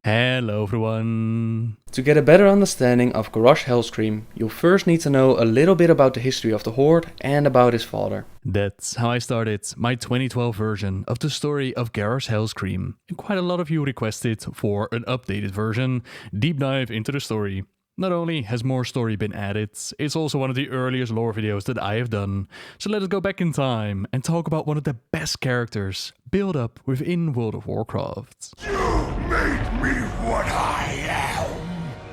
Hello everyone! To get a better understanding of Garrosh Hellscream, you'll first need to know a little bit about the history of the Horde and about his father. That's how I started my 2012 version of the story of Garrosh Hellscream. And quite a lot of you requested for an updated version, deep dive into the story. Not only has more story been added, it's also one of the earliest lore videos that I have done. So let us go back in time and talk about one of the best characters built up within World of Warcraft. You made me what I am!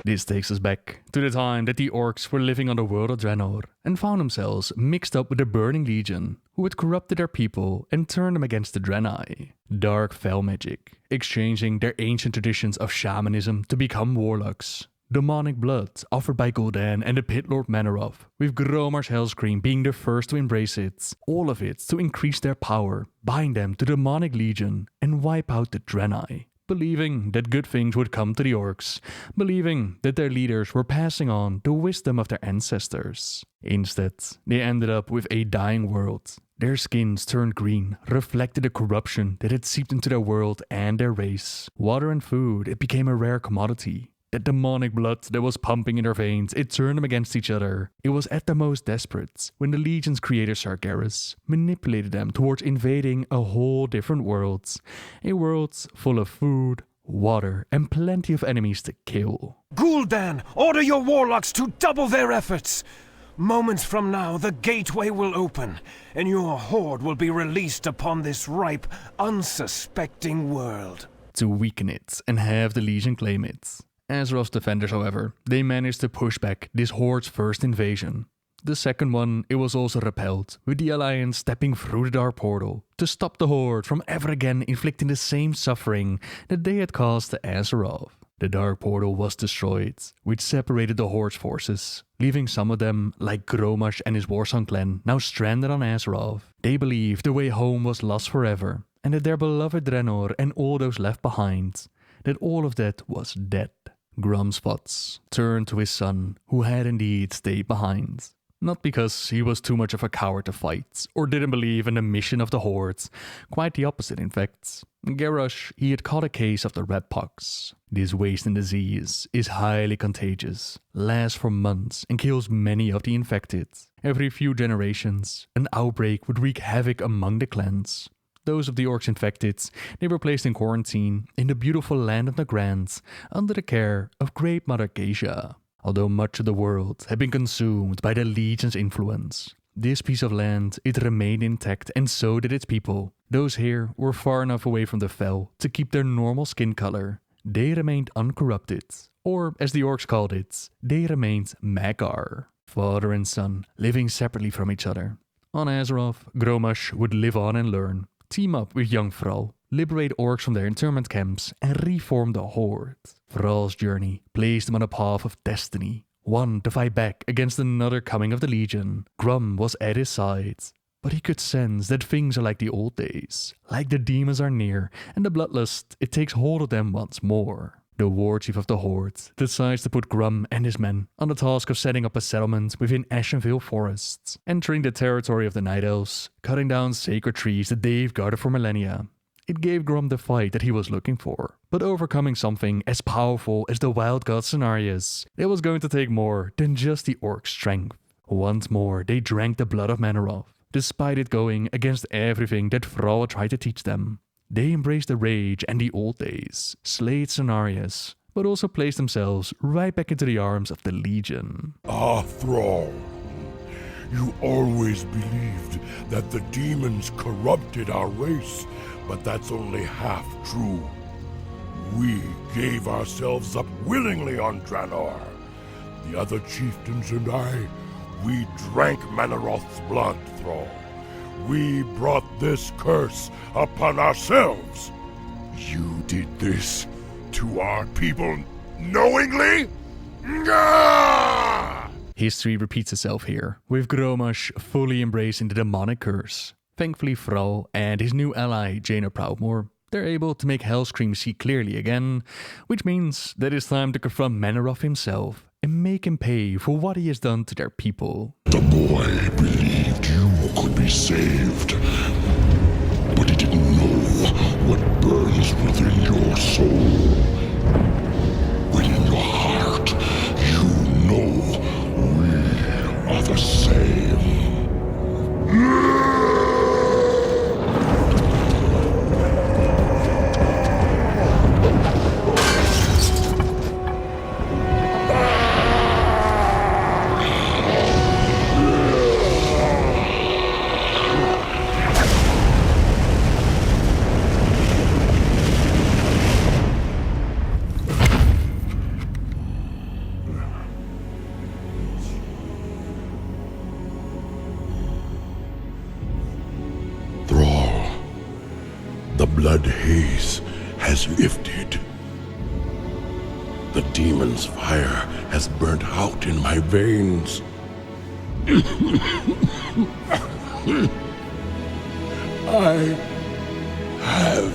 This takes us back to the time that the orcs were living on the world of Draenor and found themselves mixed up with the Burning Legion, who had corrupted their people and turned them against the Draenei. Dark fell magic, exchanging their ancient traditions of shamanism to become warlocks. Demonic blood offered by Gul'dan and the Pit Lord Manoroth, with Garrosh Hellscream being the first to embrace it. All of it to increase their power, bind them to the Demonic Legion, and wipe out the Draenei. Believing that good things would come to the orcs, believing that their leaders were passing on the wisdom of their ancestors. Instead, they ended up with a dying world. Their skins turned green, reflected the corruption that had seeped into their world and their race. Water and food, it became a rare commodity. That demonic blood that was pumping in their veins, it turned them against each other. It was at the most desperate when the Legion's creator Sargeras manipulated them towards invading a whole different world. A world full of food, water, and plenty of enemies to kill. Gul'dan, order your warlocks to double their efforts! Moments from now, the gateway will open, and your horde will be released upon this ripe, unsuspecting world. To weaken it and have the Legion claim it. Azeroth's defenders, however, they managed to push back this Horde's first invasion. The second one, it was also repelled, with the Alliance stepping through the Dark Portal to stop the Horde from ever again inflicting the same suffering that they had caused to Azeroth. The Dark Portal was destroyed, which separated the Horde's forces, leaving some of them, like Grommash and his Warsong clan, now stranded on Azeroth. They believed the way home was lost forever, and that their beloved Draenor and all those left behind, that all of that was dead. Gromspots turned to his son, who had indeed stayed behind. Not because he was too much of a coward to fight, or didn't believe in the mission of the Horde. Quite the opposite, in fact. Garrosh, he had caught a case of the red pox. This wasting disease is highly contagious, lasts for months, and kills many of the infected. Every few generations, an outbreak would wreak havoc among the clans. Those of the orcs infected, they were placed in quarantine in the beautiful land of Nagrand under the care of Great Mother Geisha. Although much of the world had been consumed by the Legion's influence, this piece of land, it remained intact, and so did its people. Those here were far enough away from the Fel to keep their normal skin color. They remained uncorrupted, or as the orcs called it, they remained Magar. Father and son, living separately from each other. On Azeroth, Grommash would live on and learn. Team up with young Thrall, liberate orcs from their internment camps, and reform the Horde. Thrall's journey placed him on a path of destiny, one to fight back against another coming of the Legion. Grum was at his side, but he could sense that things are like the old days, like the demons are near, and the bloodlust, it takes hold of them once more. The Warchief of the Horde decides to put Grum and his men on the task of setting up a settlement within Ashenvale Forests, entering the territory of the Night Elves, cutting down sacred trees that they've guarded for millennia. It gave Grum the fight that he was looking for, but overcoming something as powerful as the Wild God Cenarius, it was going to take more than just the orc's strength. Once more, they drank the blood of Manoroth, despite it going against everything that Thrall tried to teach them. They embraced the rage and the old days, slayed Cenarius, but also placed themselves right back into the arms of the Legion. Ah, Thrall. You always believed that the demons corrupted our race, but that's only half true. We gave ourselves up willingly on Draenor. The other chieftains and I, we drank Manoroth's blood, Thrall. We brought this curse upon ourselves. You did this to our people knowingly? Gah! History repeats itself here, with Grommash fully embracing the demonic curse. Thankfully, Thrall and his new ally, Jaina Proudmoore, they're able to make Hellscream see clearly again, which means that it's time to confront Manoroth himself and make him pay for what he has done to their people. The boy believed you could be saved, but he didn't know The blood haze has lifted. The demon's fire has burnt out in my veins. I have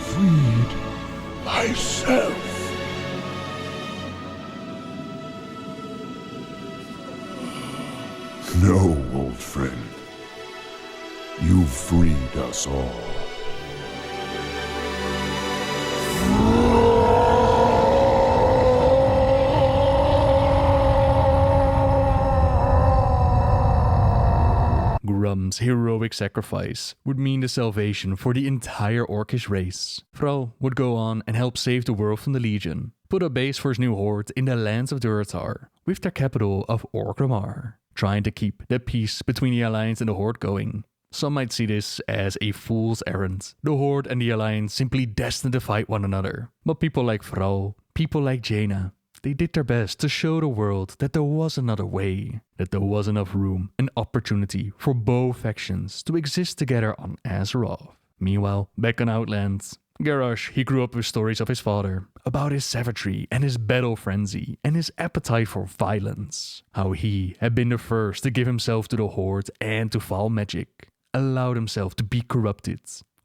freed myself. No, old friend. You've freed us all. Grum's heroic sacrifice would mean the salvation for the entire Orcish race. Thrall would go on and help save the world from the Legion, put a base for his new horde in the lands of Durotar, with their capital of Orgrimmar, trying to keep the peace between the Alliance and the Horde going. Some might see this as a fool's errand, the Horde and the Alliance simply destined to fight one another. But people like Frau, people like Jaina, they did their best to show the world that there was another way, that there was enough room and opportunity for both factions to exist together on Azeroth. Meanwhile, back on Outlands, Garrosh, he grew up with stories of his father, about his savagery and his battle frenzy and his appetite for violence. How he had been the first to give himself to the Horde and to foul magic, allowed himself to be corrupted,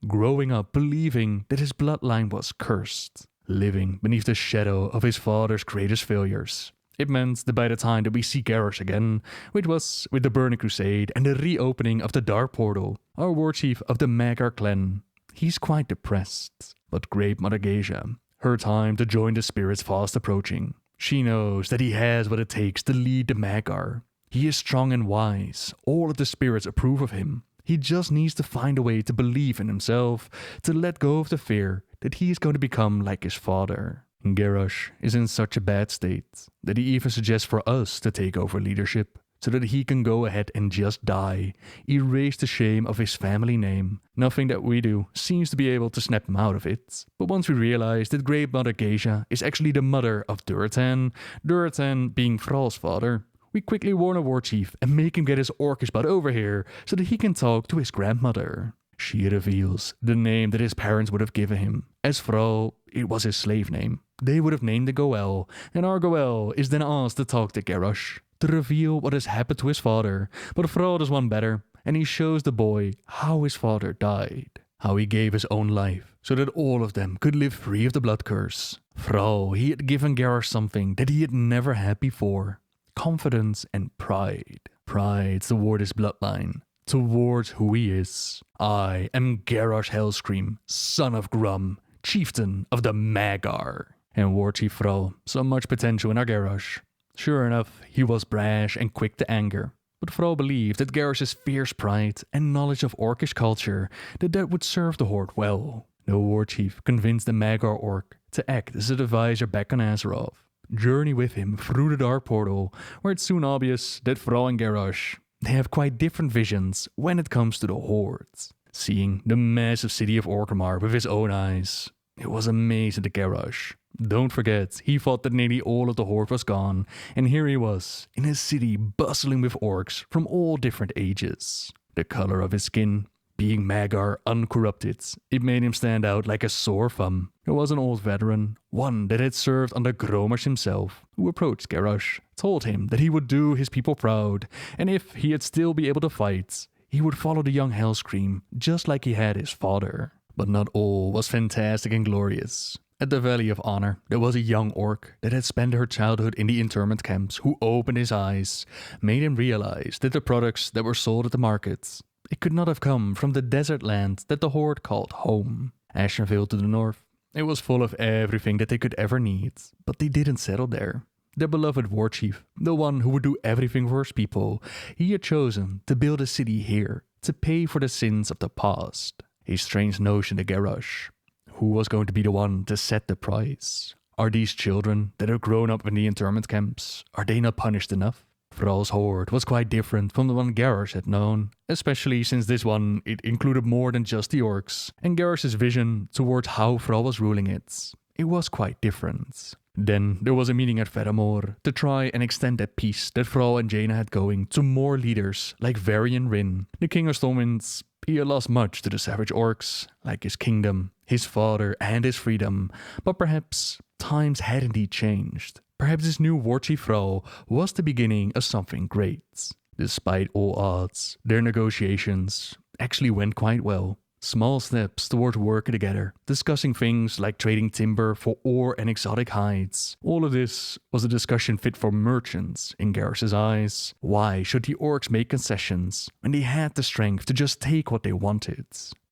growing up believing that his bloodline was cursed, living beneath the shadow of his father's greatest failures. It meant that by the time that we see Garrosh again, which was with the Burning Crusade and the reopening of the Dark Portal, our warchief of the Magar clan, he's quite depressed. But Great Mother Geisha, her time to join the spirits fast approaching. She knows that he has what it takes to lead the Magar. He is strong and wise, all of the spirits approve of him. He just needs to find a way to believe in himself, to let go of the fear that he is going to become like his father. Garrosh is in such a bad state that he even suggests for us to take over leadership, so that he can go ahead and just die, erase the shame of his family name. Nothing that we do seems to be able to snap him out of it. But once we realize that Great Mother Geisha is actually the mother of Durotan, Durotan being Thrall's father, we quickly warn a warchief and make him get his orcish butt over here so that he can talk to his grandmother. She reveals the name that his parents would have given him. As Thrall, it was his slave name. They would have named the Goel, and our Goel is then asked to talk to Garrosh, to reveal what has happened to his father. But Thrall does one better, and he shows the boy how his father died. How he gave his own life, so that all of them could live free of the blood curse. Thrall, he had given Garrosh something that he had never had before. Confidence and pride. Pride toward his bloodline, towards who he is. I am Garrosh Hellscream, son of Grum, chieftain of the Magar. And Warchief Thrall saw much potential in our Garrosh. Sure enough, he was brash and quick to anger. But Thrall believed that Garrosh's fierce pride and knowledge of Orcish culture, that would serve the Horde well. The Warchief convinced the Magar Orc to act as an advisor back on Azeroth. Journey with him through the Dark Portal, where it's soon obvious that Thrall and Garrosh, they have quite different visions when it comes to the Hordes. Seeing the massive city of Orgrimmar with his own eyes, it was amazing to Garrosh. Don't forget, he thought that nearly all of the Horde was gone, and here he was, in a city bustling with orcs from all different ages. The color of his skin, being Magar uncorrupted, it made him stand out like a sore thumb. There was an old veteran, one that had served under Grommash himself, who approached Garrosh, told him that he would do his people proud, and if he'd still be able to fight, he would follow the young Hellscream, just like he had his father. But not all was fantastic and glorious. At the Valley of Honor, there was a young orc that had spent her childhood in the internment camps who opened his eyes, made him realize that the products that were sold at the markets, it could not have come from the desert land that the Horde called home. Ashenvale to the north, it was full of everything that they could ever need, but they didn't settle there. Their beloved warchief, the one who would do everything for his people, he had chosen to build a city here to pay for the sins of the past. A strange notion to Garrosh. Who was going to be the one to set the price? Are these children that have grown up in the internment camps, are they not punished enough? Thrall's horde was quite different from the one Garrosh had known, especially since this one, it included more than just the orcs, and Garrosh's vision towards how Thrall was ruling it. It was quite different. Then there was a meeting at Pheromone to try and extend that peace that Frau and Jaina had going to more leaders like Varian Rin. The king of Stormwinds, he had lost much to the savage orcs, like his kingdom, his father and his freedom, but perhaps times had indeed changed. Perhaps this new Warchief Thrall was the beginning of something great. Despite all odds, their negotiations actually went quite well. Small steps towards working together, discussing things like trading timber for ore and exotic hides. All of this was a discussion fit for merchants in Garish's eyes. Why should the orcs make concessions when they had the strength to just take what they wanted?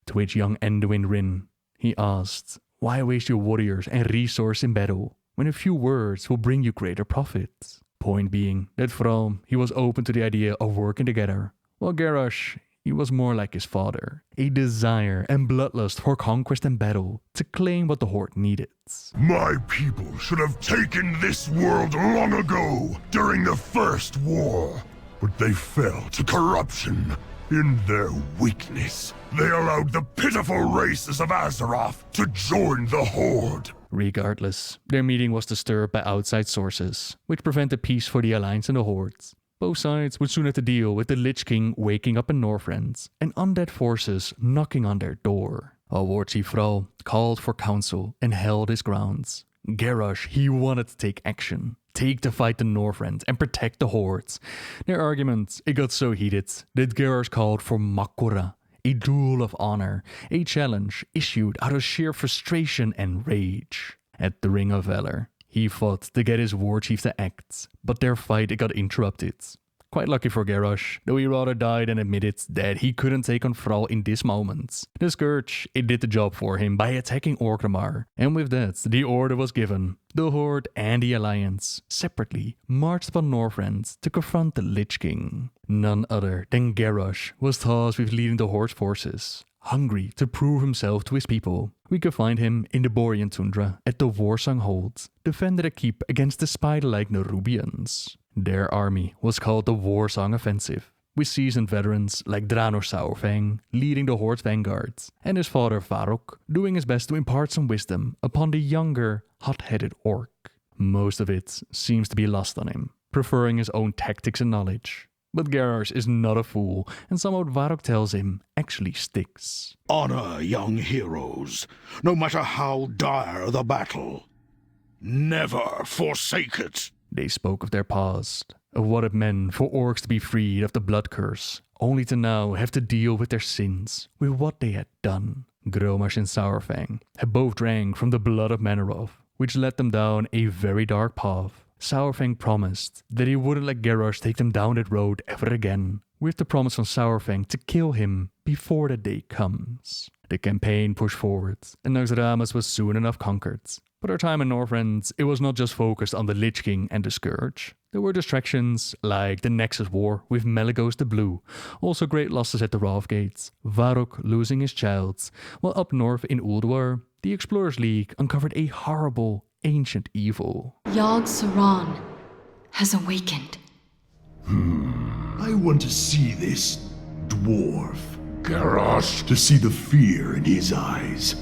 To which young Enduin Rin, he asked, why waste your warriors and resource in battle when a few words will bring you greater profit? Point being that Frau, he was open to the idea of working together, while Garrosh, he was more like his father, a desire and bloodlust for conquest and battle to claim what the Horde needed. My people should have taken this world long ago, during the First War. But they fell to corruption. In their weakness, they allowed the pitiful races of Azeroth to join the Horde. Regardless, their meeting was disturbed by outside sources, which prevented peace for the Alliance and the Hordes. Both sides would soon have to deal with the Lich King waking up in Northrend and undead forces knocking on their door. While Warchief Thrall called for counsel and held his grounds, Garrosh, he wanted to take action. Take the fight to Northrend and protect the Hordes. Their argument, it got so heated that Garrosh called for Mccory, a duel of honor, a challenge issued out of sheer frustration and rage. At the Ring of Valor, he fought to get his warchief to act, but their fight got interrupted. Quite lucky for Garrosh, though he rather died and admitted that he couldn't take on Thrall in this moment. The Scourge, it did the job for him by attacking Orgrimmar, and with that, the order was given. The Horde and the Alliance, separately, marched upon Northrend to confront the Lich King. None other than Garrosh was tasked with leading the Horde's forces. Hungry to prove himself to his people, we could find him in the Borean tundra at the Warsong Hold, defended a keep against the spider-like Nerubians. Their army was called the Warsong Offensive, with seasoned veterans like Draenor Saurfang leading the Horde's vanguard, and his father Varrock doing his best to impart some wisdom upon the younger, hot-headed orc. Most of it seems to be lost on him, preferring his own tactics and knowledge. But Garrosh is not a fool, and some of what Varrock tells him actually sticks. Honor young heroes, no matter how dire the battle. Never forsake it. They spoke of their past, of what it meant for orcs to be freed of the blood curse, only to now have to deal with their sins, with what they had done. Grommash and Saurfang had both drank from the blood of Manoroth, which led them down a very dark path. Saurfang promised that he wouldn't let Garrosh take them down that road ever again, with the promise from Saurfang to kill him before that day comes. The campaign pushed forward, and Naxxramas was soon enough conquered. But our time in Northrend, it was not just focused on the Lich King and the Scourge. There were distractions like the Nexus War with Malygos the Blue, also great losses at the Wrathgate, Varrock losing his child, while up north in Ulduar, the Explorers League uncovered a horrible, ancient evil. Yogg-Saron has awakened. I want to see this dwarf. Garrosh, To see the fear in his eyes.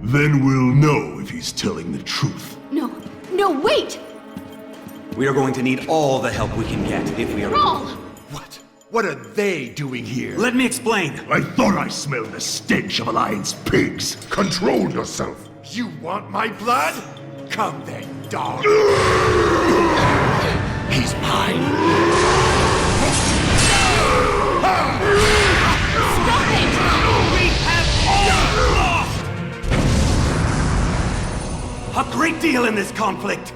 Then we'll know if he's telling the truth. No, wait! We are going to need all the help we can get if we are... Thrall! What? What are they doing here? Let me explain! I thought I smelled the stench of Alliance pigs. control yourself. You want my blood? Come then, dog. He's mine. Stop it! We have all lost! A great deal in this conflict.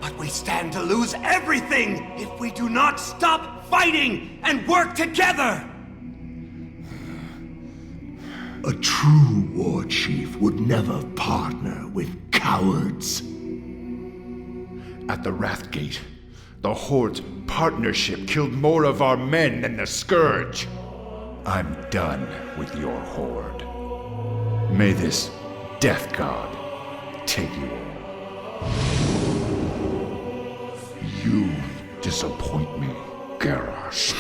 But we stand to lose everything if we do not stop fighting and work together! A true war chief would never partner with cowards. At the Wrathgate, the Horde's partnership killed more of our men than the Scourge. I'm done with your Horde. May this Death God take you all. You disappoint me, Garrosh.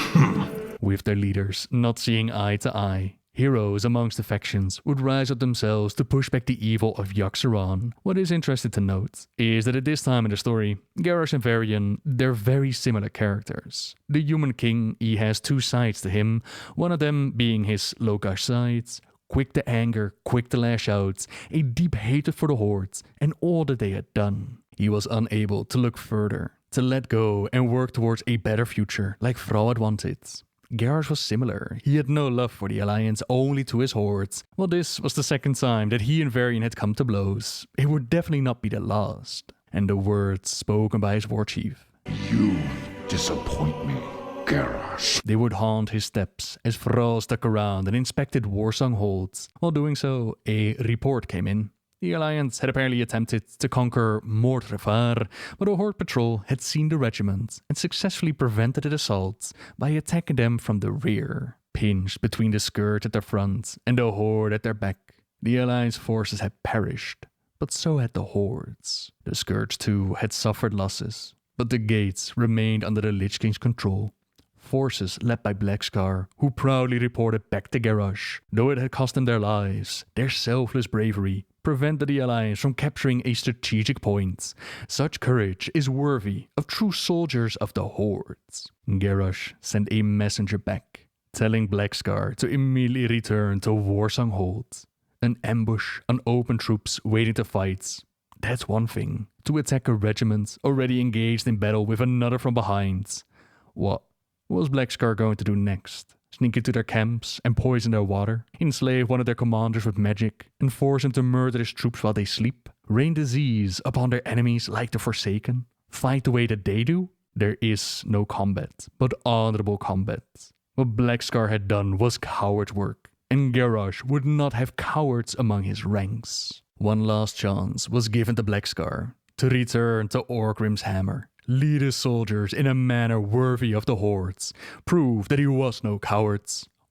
With their leaders not seeing eye to eye, Heroes amongst the factions would rise up themselves to push back the evil of Yogg-Saron. What is interesting to note is that at this time in the story, Garrosh and Varian, they're very similar characters. The human king, he has two sides to him, one of them being his Lokash side, quick to anger, quick to lash out, a deep hatred for the Hordes and all that they had done. He was unable to look further, to let go and work towards a better future like Frau had wanted. Garrosh was similar. He had no love for the Alliance, only to his Hordes. Well, this was the second time that he and Varian had come to blows. It would definitely not be the last. And the words spoken by his Warchief. You disappoint me, Garrosh. They would haunt his steps as Frawls stuck around and inspected Warsong holds. While doing so, a report came in. The Alliance had apparently attempted to conquer Mordrevar, but a Horde patrol had seen the regiment and successfully prevented the assault by attacking them from the rear. Pinched between the Scourge at their front and the Horde at their back, the Alliance forces had perished, but so had the Hordes. The Scourge too had suffered losses, but the gates remained under the Lich King's control. Forces led by Blackscar, who proudly reported back to Garrosh. Though it had cost them their lives, their selfless bravery prevented the Alliance from capturing a strategic point. Such courage is worthy of true soldiers of the Hordes. Garrosh sent a messenger back, telling Blackscar to immediately return to Warsong Hold. An ambush on open troops waiting to fight. That's one thing. To attack a regiment already engaged in battle with another from behind. What was Blackscar going to do next? Sneak into their camps and poison their water? Enslave one of their commanders with magic and force him to murder his troops while they sleep? Rain disease upon their enemies like the Forsaken? Fight the way that they do? There is no combat, but honorable combat. What Blackscar had done was coward work, and Garrosh would not have cowards among his ranks. One last chance was given to Blackscar to return to Orgrimmar's hammer. Lead his soldiers in a manner worthy of the Hordes, prove that he was no coward,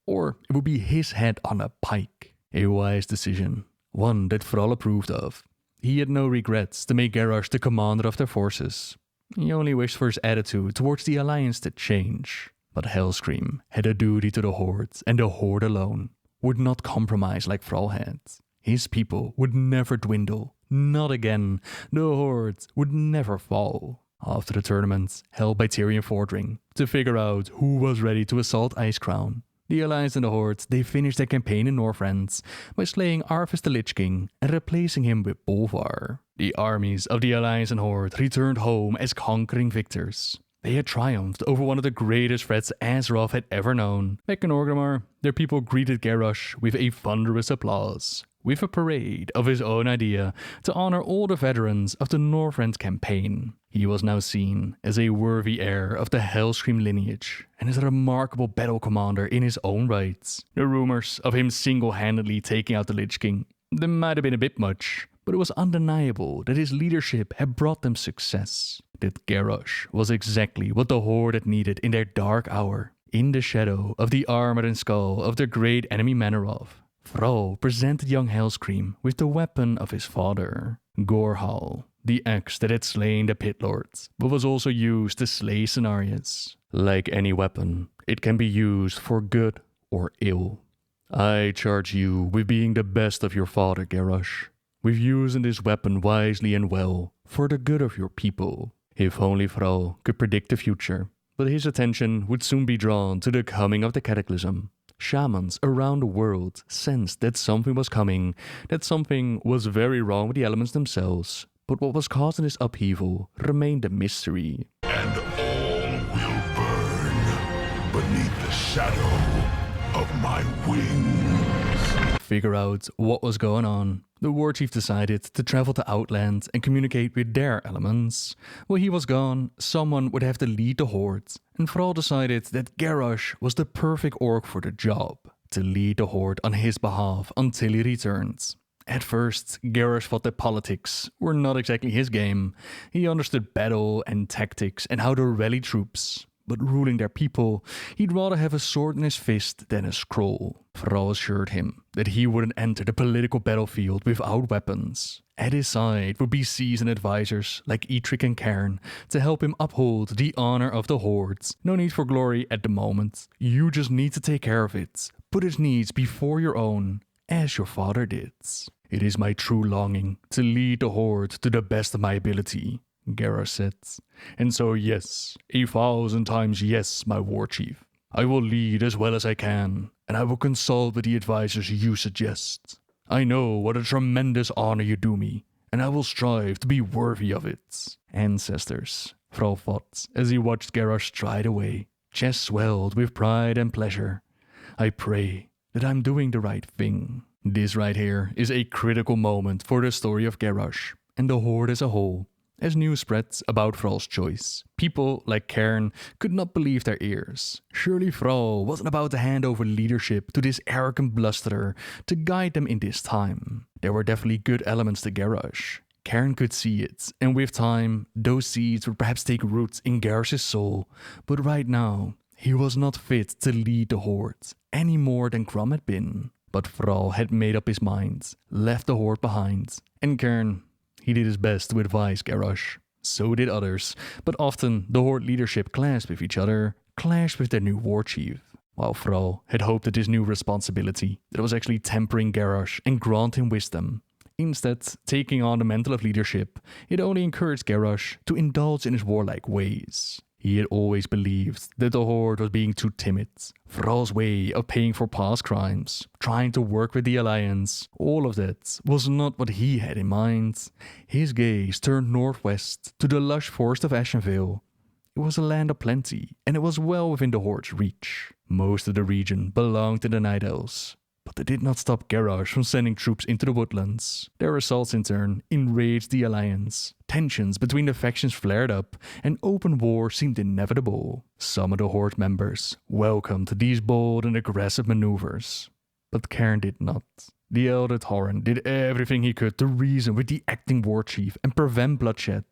or it would be his head on a pike. A wise decision, one that Thrall approved of. He had no regrets to make Garrosh the commander of their forces. He only wished for his attitude towards the Alliance to change. But Hellscream had a duty to the Hordes, and the Horde alone would not compromise like Thrall had. His people would never dwindle, not again. The Hordes would never fall. After the tournament held by Tyrion Fordring to figure out who was ready to assault Icecrown, the Alliance and the Horde, they finished their campaign in Northrend by slaying Arthas the Lich King and replacing him with Bolvar. The armies of the Alliance and Horde returned home as conquering victors. They had triumphed over one of the greatest threats Azeroth had ever known. Back in Orgrimmar, their people greeted Garrosh with a thunderous applause, with a parade of his own idea to honor all the veterans of the Northrend campaign. He was now seen as a worthy heir of the Hellscream lineage, and as a remarkable battle commander in his own right. The rumors of him single-handedly taking out the Lich King, they might have been a bit much, but it was undeniable that his leadership had brought them success. That Garrosh was exactly what the Horde had needed in their dark hour. In the shadow of the armor and skull of their great enemy Manoroth, Thrall presented young Hellscream with the weapon of his father, Korhal, the axe that had slain the Pit Lords, but was also used to slay cynarias. Like any weapon, it can be used for good or ill. I charge you with being the best of your father, Garrosh, with using this weapon wisely and well for the good of your people. If only Thrall could predict the future, but his attention would soon be drawn to the coming of the Cataclysm. Shamans around the world sensed that something was coming, that something was very wrong with the elements themselves, but what was causing this upheaval remained a mystery. And all will burn beneath the shadow of my wings. Figure out what was going on. The Warchief decided to travel to Outland and communicate with their elements. While he was gone, someone would have to lead the Horde, and Thrall decided that Garrosh was the perfect orc for the job, to lead the Horde on his behalf until he returned. At first, Garrosh thought that politics were not exactly his game. He understood battle and tactics and how to rally troops. But ruling their people, he'd rather have a sword in his fist than a scroll. Thrall assured him that he wouldn't enter the political battlefield without weapons. At his side would be seasoned advisors like Eitric and Cairn to help him uphold the honor of the Hordes. No need for glory at the moment. You just need to take care of it. put his needs before your own, as your father did. It is my true longing to lead the Horde to the best of my ability, Gera said. And so yes, 1,000 times yes, my Warchief. I will lead as well as I can, and I will consult with the advisors you suggest. I know what a tremendous honor you do me, and I will strive to be worthy of it. Ancestors, Frau thought as he watched Garrosh stride away, chest swelled with pride and pleasure. I pray that I'm doing the right thing. This right here is a critical moment for the story of Garrosh and the Horde as a whole. As news spreads about Thrall's choice, people like Cairn could not believe their ears. Surely Thrall wasn't about to hand over leadership to this arrogant Blusterer to guide them in this time. There were definitely good elements to Garrosh. Cairn could see it, and with time, those seeds would perhaps take root in Garrosh's soul. But right now, he was not fit to lead the Horde, any more than Grom had been. But Thrall had made up his mind, left the Horde behind, and Cairn, he did his best to advise Garrosh. So did others, but often the Horde leadership clashed with each other, clashed with their new Warchief. While Thrall had hoped that his new responsibility that was actually tempering Garrosh and grant him wisdom. Instead, taking on the mantle of leadership, it only encouraged Garrosh to indulge in his warlike ways. He had always believed that the Horde was being too timid. Thrall's way of paying for past crimes, trying to work with the Alliance, all of that was not what he had in mind. His gaze turned northwest to the lush forest of Ashenvale. It was a land of plenty, and it was well within the Horde's reach. Most of the region belonged to the Night Elves, but they did not stop Garrosh from sending troops into the woodlands. Their assaults in turn enraged the Alliance. Tensions between the factions flared up, and open war seemed inevitable. Some of the Horde members welcomed these bold and aggressive maneuvers, but Cairn did not. The elder Tauren did everything he could to reason with the acting Warchief and prevent bloodshed.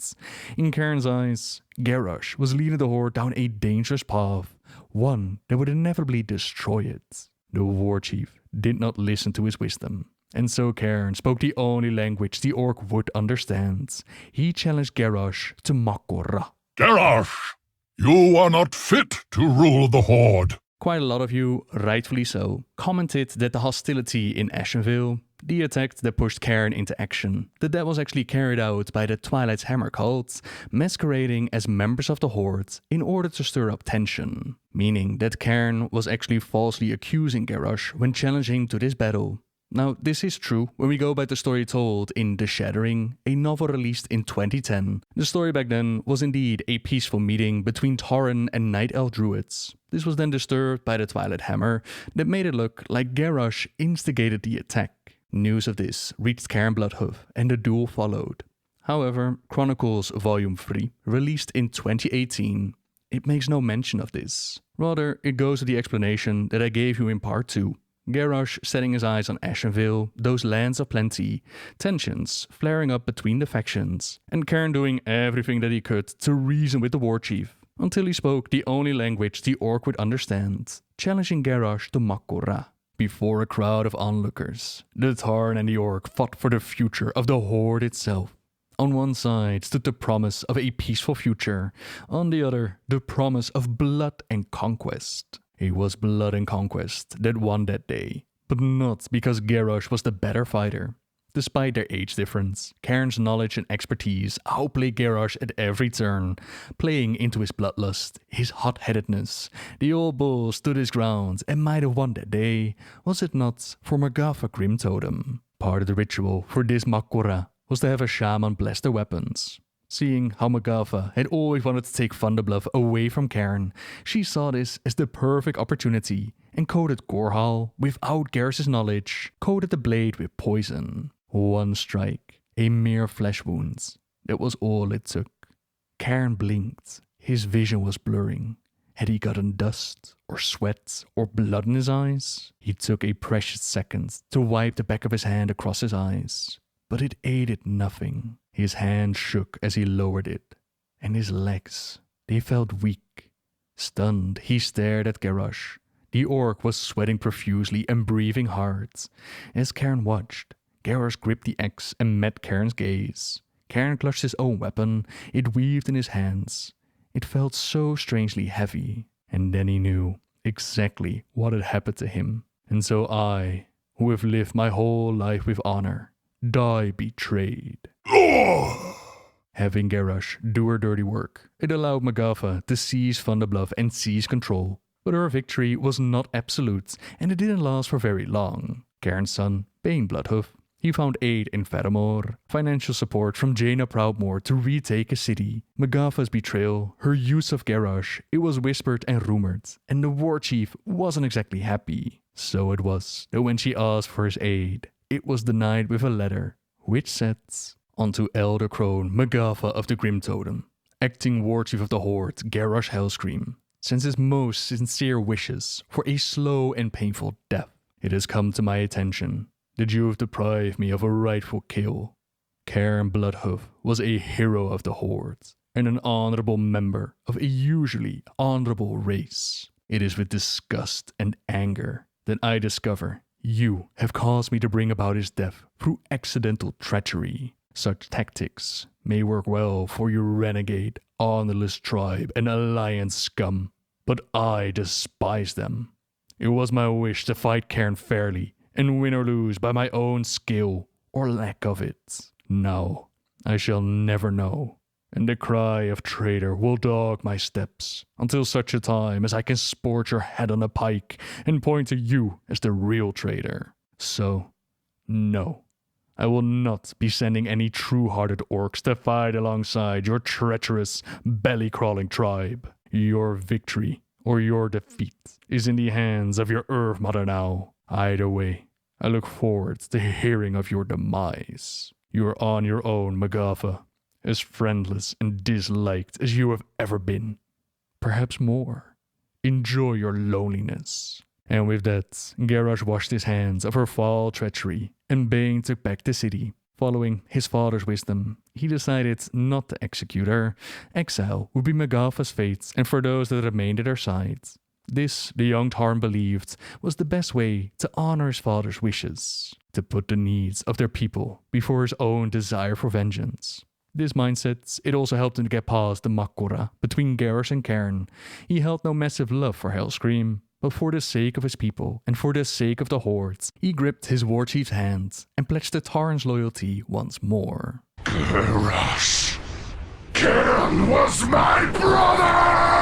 In Cairn's eyes, Garrosh was leading the Horde down a dangerous path, one that would inevitably destroy it. The Warchief did not listen to his wisdom, and so Cairn spoke the only language the orc would understand. He challenged Garrosh to Mccory. Garrosh, you are not fit to rule the Horde. Quite a lot of you, rightfully so, commented that the hostility in Ashenvale, the attack that pushed Cairn into action, that was actually carried out by the Twilight's Hammer cult, masquerading as members of the Horde in order to stir up tension, meaning that Cairn was actually falsely accusing Garrosh when challenging to this battle. Now, this is true when we go by the story told in The Shattering, a novel released in 2010. The story back then was indeed a peaceful meeting between Tauren and Night Elf druids. This was then disturbed by the Twilight Hammer that made it look like Garrosh instigated the attack. News of this reached Cairn Bloodhoof, and the duel followed. However, Chronicles Volume 3, released in 2018, it makes no mention of this. Rather, it goes to the explanation that I gave you in Part 2. Garrosh setting his eyes on Ashenvale, those lands of plenty, tensions flaring up between the factions, and Cairn doing everything that he could to reason with the Warchief, until he spoke the only language the orc would understand, challenging Garrosh to Mccory. Before a crowd of onlookers, the Tauren and the orc fought for the future of the Horde itself. On one side stood the promise of a peaceful future, on the other the promise of blood and conquest. It was blood and conquest that won that day, but not because Garrosh was the better fighter. Despite their age difference, Cairn's knowledge and expertise outplayed Garrosh at every turn, playing into his bloodlust, his hot-headedness. The old bull stood his ground and might have won that day, was it not for Magatha Grim Totem. Part of the ritual for this Mccory was to have a shaman bless their weapons. Seeing how Magatha had always wanted to take Bluff away from Cairn, she saw this as the perfect opportunity and coated Korhal, without Garish's knowledge, coated the blade with poison. One strike, a mere flesh wound. That was all it took. Cairn blinked. His vision was blurring. Had he gotten dust, or sweat, or blood in his eyes? He took a precious second to wipe the back of his hand across his eyes, but it aided nothing. His hand shook as he lowered it, and his legs, they felt weak. Stunned, he stared at Garrosh. The orc was sweating profusely and breathing hard. As Cairn watched, Garrosh gripped the axe and met Cairn's gaze. Cairn clutched his own weapon. It weaved in his hands. It felt so strangely heavy. And then he knew exactly what had happened to him. And so I, who have lived my whole life with honor, die betrayed. Having Garrosh do her dirty work, it allowed Magatha to seize Van de Bluff and seize control. But her victory was not absolute, and it didn't last for very long. Cairn's son, Bane Bloodhoof, he found aid in Pheromone, financial support from Jaina Proudmoore to retake a city. Magatha's betrayal, her use of Garrosh, it was whispered and rumored, and the Warchief wasn't exactly happy. So it was that when she asked for his aid, it was denied with a letter, which said, "Unto Elder Crone Magatha of the Grim Totem, acting Warchief of the Horde, Garrosh Hellscream, sends his most sincere wishes for a slow and painful death. It has come to my attention that you have deprived me of a rightful kill. Cairn Bloodhoof was a hero of the Horde, and an honorable member of a usually honorable race. It is with disgust and anger that I discover you have caused me to bring about his death through accidental treachery. Such tactics may work well for your renegade, honorless tribe and alliance scum, but I despise them. It was my wish to fight Cairn fairly and win or lose by my own skill or lack of it. Now I shall never know, and the cry of traitor will dog my steps until such a time as I can sport your head on a pike and point to you as the real traitor. So, no, I will not be sending any true-hearted orcs to fight alongside your treacherous, belly-crawling tribe. Your victory or your defeat is in the hands of your Earth Mother now. Either way, I look forward to hearing of your demise. You are on your own, Magatha, as friendless and disliked as you have ever been. Perhaps more. Enjoy your loneliness." And with that, Garrosh washed his hands of her foul treachery, and Bane took back the city. Following his father's wisdom, he decided not to execute her. Exile would be Magatha's fate, and for those that remained at her side. This, the young Tarn believed, was the best way to honor his father's wishes, to put the needs of their people before his own desire for vengeance. This mindset, it also helped him to get past the Mccory between Garrosh and Cairn. He held no massive love for Hellscream, but for the sake of his people and for the sake of the Horde, he gripped his Warchief's hand and pledged the Tarn's loyalty once more. Garrosh, Cairn was my brother!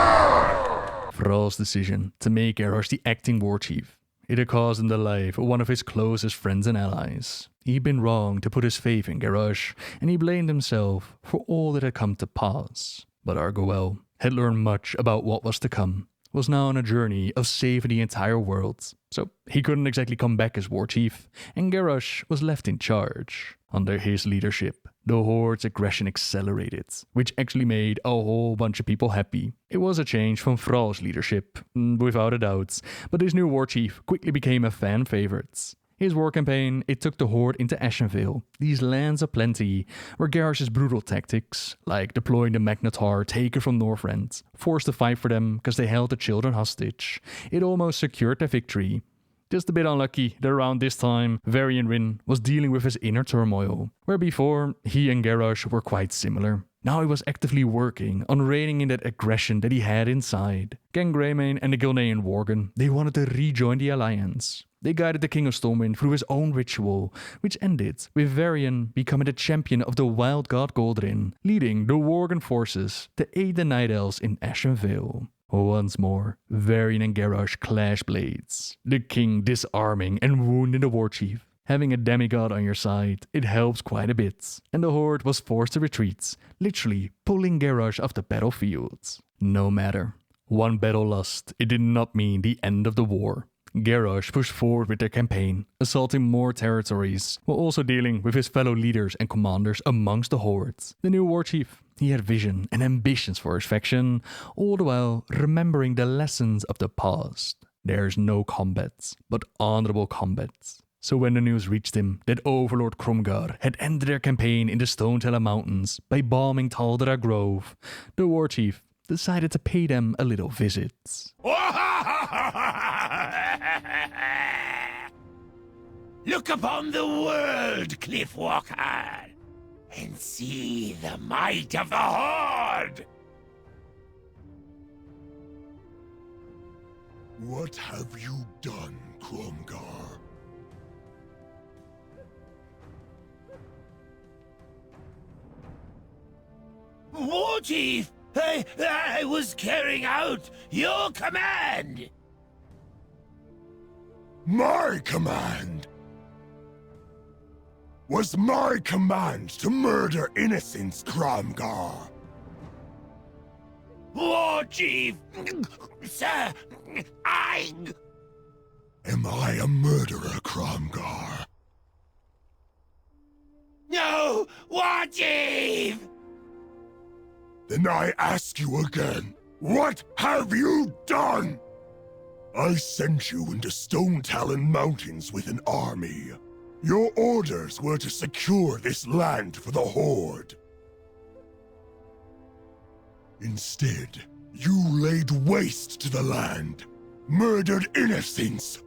Thrall's decision to make Garrosh the acting Warchief, it had caused him the life of one of his closest friends and allies. He'd been wrong to put his faith in Garrosh, and he blamed himself for all that had come to pass. But Argoel had learned much about what was to come, was now on a journey of saving the entire world, so he couldn't exactly come back as Warchief, and Garrosh was left in charge. Under his leadership, the Horde's aggression accelerated, which actually made a whole bunch of people happy. It was a change from Thrall's leadership, without a doubt, but his new Warchief quickly became a fan favorite. His war campaign, it took the Horde into Ashenvale, these lands of plenty, where Garrosh's brutal tactics, like deploying the Magnatar taken from Northrend, forced to fight for them because they held the children hostage. It almost secured their victory. Just a bit unlucky that around this time, Varian Rin was dealing with his inner turmoil, where before, he and Garrosh were quite similar. Now he was actively working on reining in that aggression that he had inside. Gang Greymane and the Gilnean Worgen, they wanted to rejoin the Alliance. They guided the King of Stormwind through his own ritual, which ended with Varian becoming the champion of the Wild God Goldrin, leading the Worgen forces to aid the Night Elves in Ashenvale. Once more, Varian and Garrosh clash blades, the king disarming and wounding the Warchief. Having a demigod on your side, it helps quite a bit, and the Horde was forced to retreat, literally pulling Garrosh off the battlefield. No matter. One battle lost, it did not mean the end of the war. Garrosh pushed forward with their campaign, assaulting more territories, while also dealing with his fellow leaders and commanders amongst the Hordes. The new Warchief, he had vision and ambitions for his faction, all the while remembering the lessons of the past. There's no combat, but honorable combat. So when the news reached him that Overlord Kromgar had ended their campaign in the Stoneteller Mountains by bombing Taldera Grove, the Warchief decided to pay them a little visit. Look upon the world, Cliffwalker, and see the might of the Horde! What have you done Cromgar. Warchief! I was carrying out your command! My command? Was my command to murder innocents, Cromgar? Warchief! Sir, Am I a murderer, Cromgar? No! Warchief! Then I ask you again, what have you done? I sent you into Stone Talon Mountains with an army. Your orders were to secure this land for the Horde. Instead, you laid waste to the land, murdered innocents,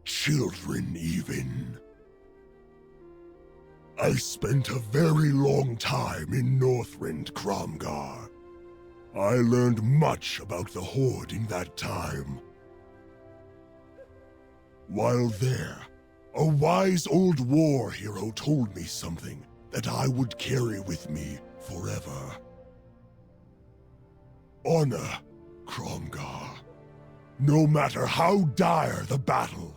children even. I spent a very long time in Northrend, Cromgar. I learned much about the Horde in that time. While there, a wise old war hero told me something that I would carry with me forever. Honor, Cromgar. No matter how dire the battle,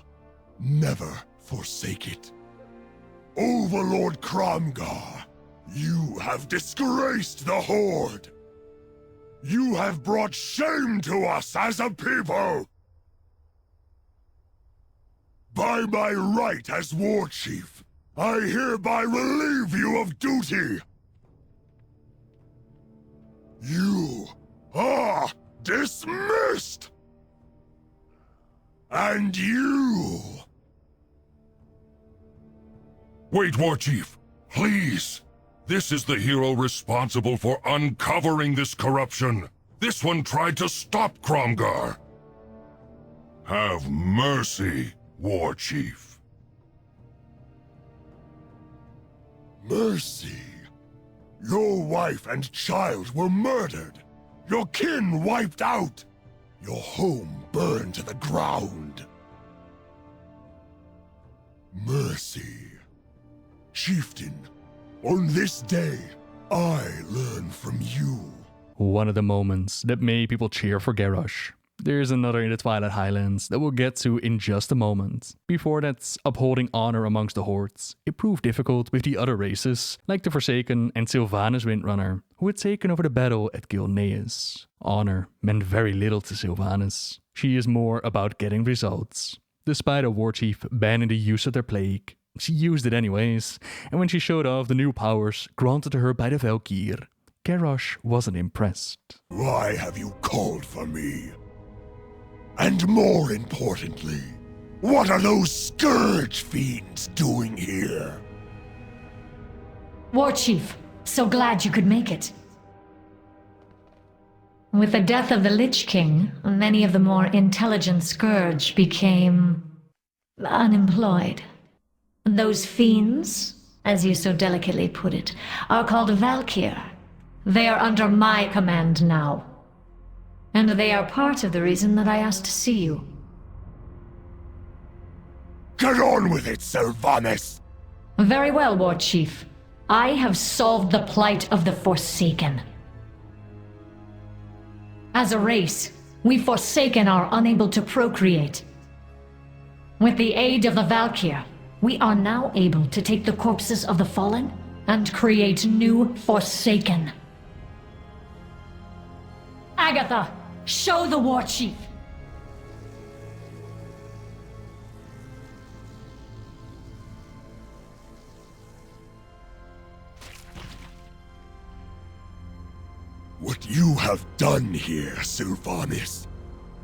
never forsake it. Overlord Cromgar, you have disgraced the Horde. You have brought shame to us as a people. By my right as Warchief, I hereby relieve you of duty. You are dismissed. And you... Wait, Warchief, please. This is the hero responsible for uncovering this corruption. This one tried to stop Cromgar. Have mercy, Warchief. Mercy? Your wife and child were murdered. Your kin wiped out. Your home burned to the ground. Mercy. Chieftain, on this day, I learn from you. One of the moments that made people cheer for Garrosh. There's another in the Twilight Highlands that we'll get to in just a moment. Before that's upholding honor amongst the Hordes. It proved difficult with the other races, like the Forsaken and Sylvanas Windrunner, who had taken over the battle at Gilneas. Honor meant very little to Sylvanas. She is more about getting results. Despite a Warchief banning the use of their plague, she used it anyways, and when she showed off the new powers granted to her by the Valkyr, Garrosh wasn't impressed. Why have you called for me? And more importantly, what are those Scourge fiends doing here? Warchief, so glad you could make it. With the death of the Lich King, many of the more intelligent Scourge became unemployed. Those fiends, as you so delicately put it, are called Valkyr. They are under my command now. And they are part of the reason that I asked to see you. Get on with it, Sylvanas! Very well, Warchief. I have solved the plight of the Forsaken. As a race, we Forsaken are unable to procreate. With the aid of the Valkyr, we are now able to take the corpses of the fallen and create new Forsaken. Agatha, show the Warchief! What you have done here, Sylvanas,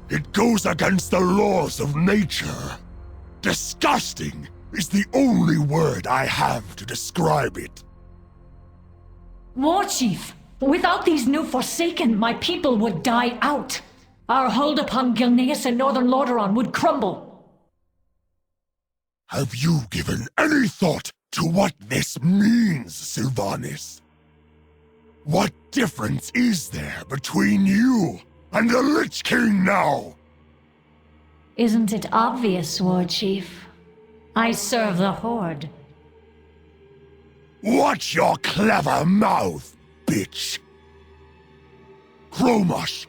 it goes against the laws of nature. Disgusting is the only word I have to describe it. Warchief, without these new Forsaken, my people would die out. Our hold upon Gilneas and Northern Lordaeron would crumble. Have you given any thought to what this means, Sylvanas? What difference is there between you and the Lich King now? Isn't it obvious, Warchief? I serve the Horde. Watch your clever mouth, bitch! Grommash,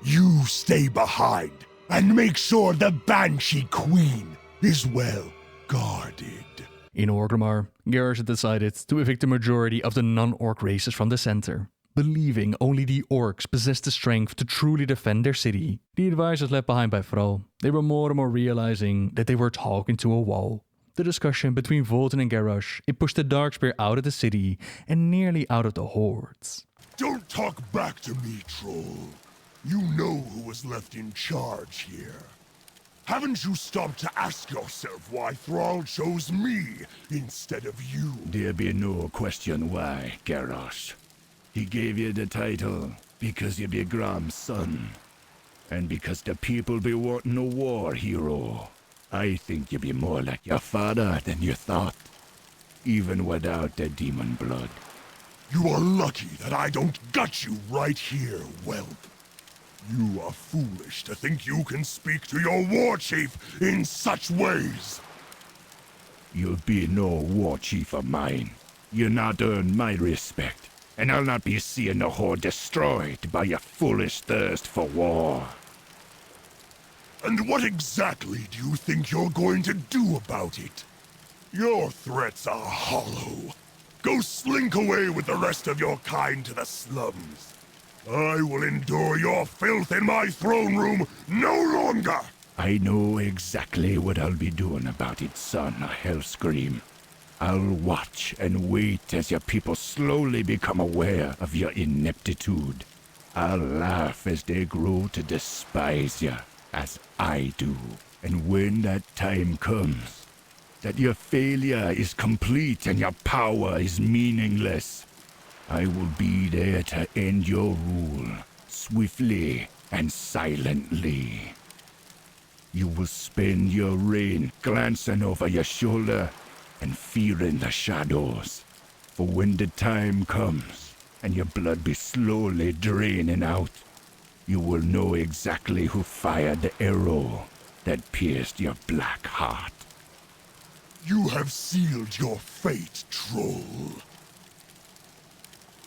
you stay behind and make sure the Banshee Queen is well guarded. In Orgrimmar, Garish had decided to evict the majority of the non-orc races from the center, believing only the orcs possessed the strength to truly defend their city. The advisors left behind by Frawls, they were more and more realizing that they were talking to a wall. The discussion between Volten and Garrosh, it pushed the Darkspear out of the city and nearly out of the Hordes. Don't talk back to me, troll. You know who was left in charge here. Haven't you stopped to ask yourself why Thrall chose me instead of you? There be no question why, Garrosh. He gave you the title because you be Grom's son. And because the people be wanting a war hero. I think you be more like your father than you thought. Even without the demon blood. You are lucky that I don't gut you right here, whelp. You are foolish to think you can speak to your war chief in such ways. You'll be no war chief of mine. You'll not earn my respect. And I'll not be seeing the Horde destroyed by your foolish thirst for war. And what exactly do you think you're going to do about it? Your threats are hollow. Go slink away with the rest of your kind to the slums. I will endure your filth in my throne room no longer! I know exactly what I'll be doing about it, son of Hellscream. I'll watch and wait as your people slowly become aware of your ineptitude. I'll laugh as they grow to despise you, as I do. And when that time comes, that your failure is complete and your power is meaningless, I will be there to end your rule, swiftly and silently. You will spend your reign glancing over your shoulder and fearing the shadows. For when the time comes, and your blood be slowly draining out, you will know exactly who fired the arrow that pierced your black heart. You have sealed your fate, troll.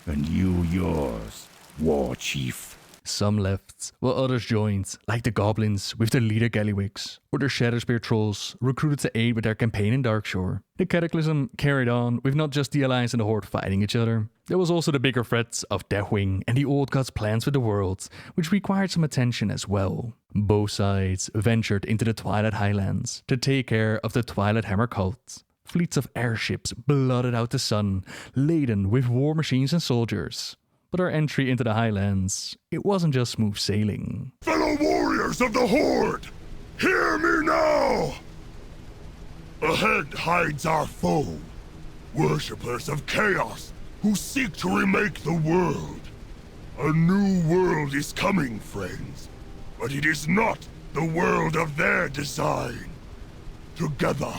And you yours, Warchief. Some left, while others joined, like the Goblins with their leader Galliwix, or the Shadowspear Trolls recruited to aid with their campaign in Darkshore. The Cataclysm carried on with not just the Alliance and the Horde fighting each other. There was also the bigger threats of Deathwing and the Old God's plans for the world, which required some attention as well. Both sides ventured into the Twilight Highlands to take care of the Twilight Hammer cult. Fleets of airships blotted out the sun, laden with war machines and soldiers. But our entry into the Highlands, it wasn't just smooth sailing. Fellow warriors of the Horde, hear me now! Ahead hides our foe, worshippers of chaos who seek to remake the world. A new world is coming, friends, but it is not the world of their design. Together,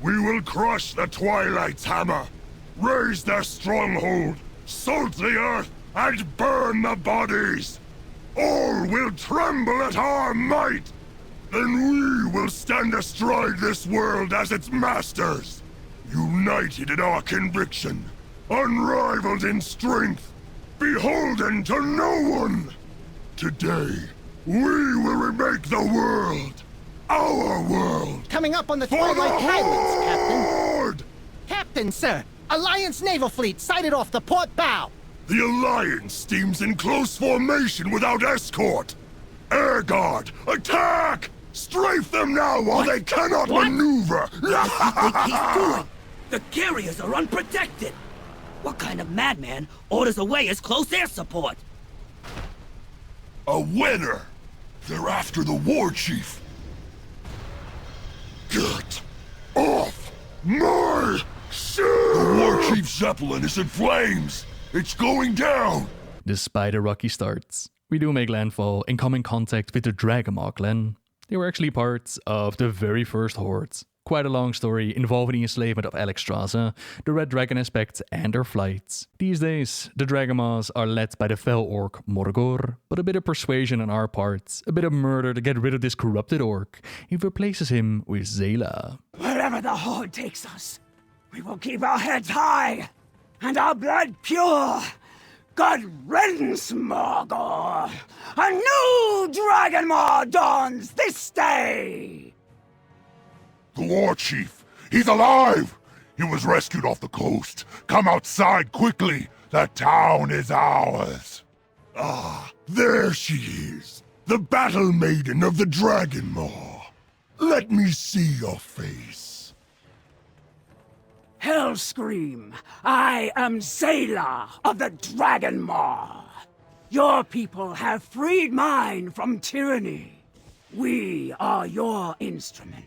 we will crush the Twilight's hammer, raise their stronghold, salt the earth, and burn the bodies! All will tremble at our might! Then we will stand astride this world as its masters! United in our conviction, unrivaled in strength, beholden to no one! Today, we will remake the world! Our world! Coming up on the For Twilight the Highlands, Captain! Horde! Captain, sir! Alliance naval fleet sighted off the port bow! The Alliance steams in close formation without escort! Air Guard, attack! Strafe them now while they cannot maneuver! What do you think he's doing? The carriers are unprotected! What kind of madman orders away his close air support? A winner! They're after the Warchief! Get off my ship! The Warchief Zeppelin is in flames! It's going down! Despite a rocky start, we do make landfall and come in contact with the Dragonmaw clan. They were actually part of the very first Hordes, Quite a long story involving the enslavement of Alexstrasza, the Red Dragon aspects, and their flights. These days, the Dragonmaws are led by the fell orc Morgor, but a bit of persuasion on our part, a bit of murder to get rid of this corrupted orc, he replaces him with Zayla. Wherever the Horde takes us, we will keep our heads high and our blood pure. God riddance, Morgor! A new Dragonmaw dawns this day! The Warchief! He's alive! He was rescued off the coast. Come outside quickly! The town is ours! Ah, there she is! The Battle Maiden of the Dragonmaw! Let me see your face. Hellscream, I am Zayla of the Dragonmaw. Your people have freed mine from tyranny. We are your instrument.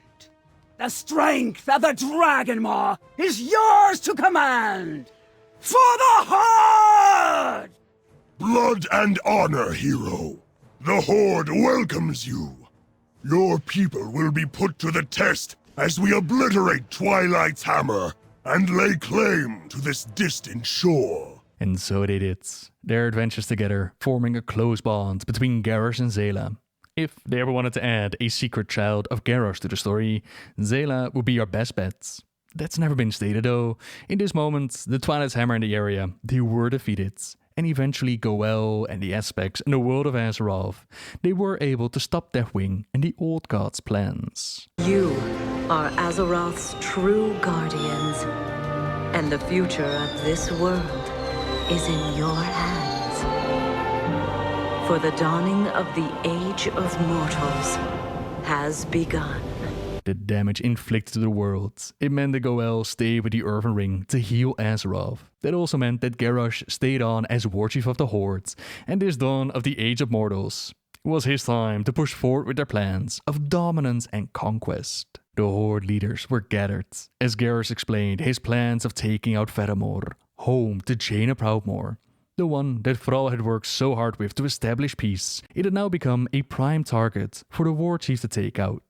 The strength of the Dragonmaw is yours to command! For the Horde! Blood and honor, hero. The Horde welcomes you. Your people will be put to the test as we obliterate Twilight's hammer and lay claim to this distant shore. And so they did. Their adventures together, forming a close bond between Garish and Zayla. If they ever wanted to add a secret child of Garrosh to the story, Zayla would be your best bet. That's never been stated though. In this moment, the Twilight's hammer in the area, they were defeated. And eventually Goel and the Aspects and the world of Azeroth, they were able to stop Deathwing and the Old God's plans. You are Azeroth's true guardians, and the future of this world is in your hands. For the dawning of the Age of Mortals has begun. The damage inflicted to the world, it meant that Goel stayed with the Earthen Ring to heal Azeroth. That also meant that Garrosh stayed on as Warchief of the Hordes, and this dawn of the Age of Mortals. It was his time to push forward with their plans of dominance and conquest. The Horde leaders were gathered, as Garrosh explained his plans of taking out Pheromone, home to Jaina Proudmoore. The one that Thrall had worked so hard with to establish peace, it had now become a prime target for the Warchief to take out.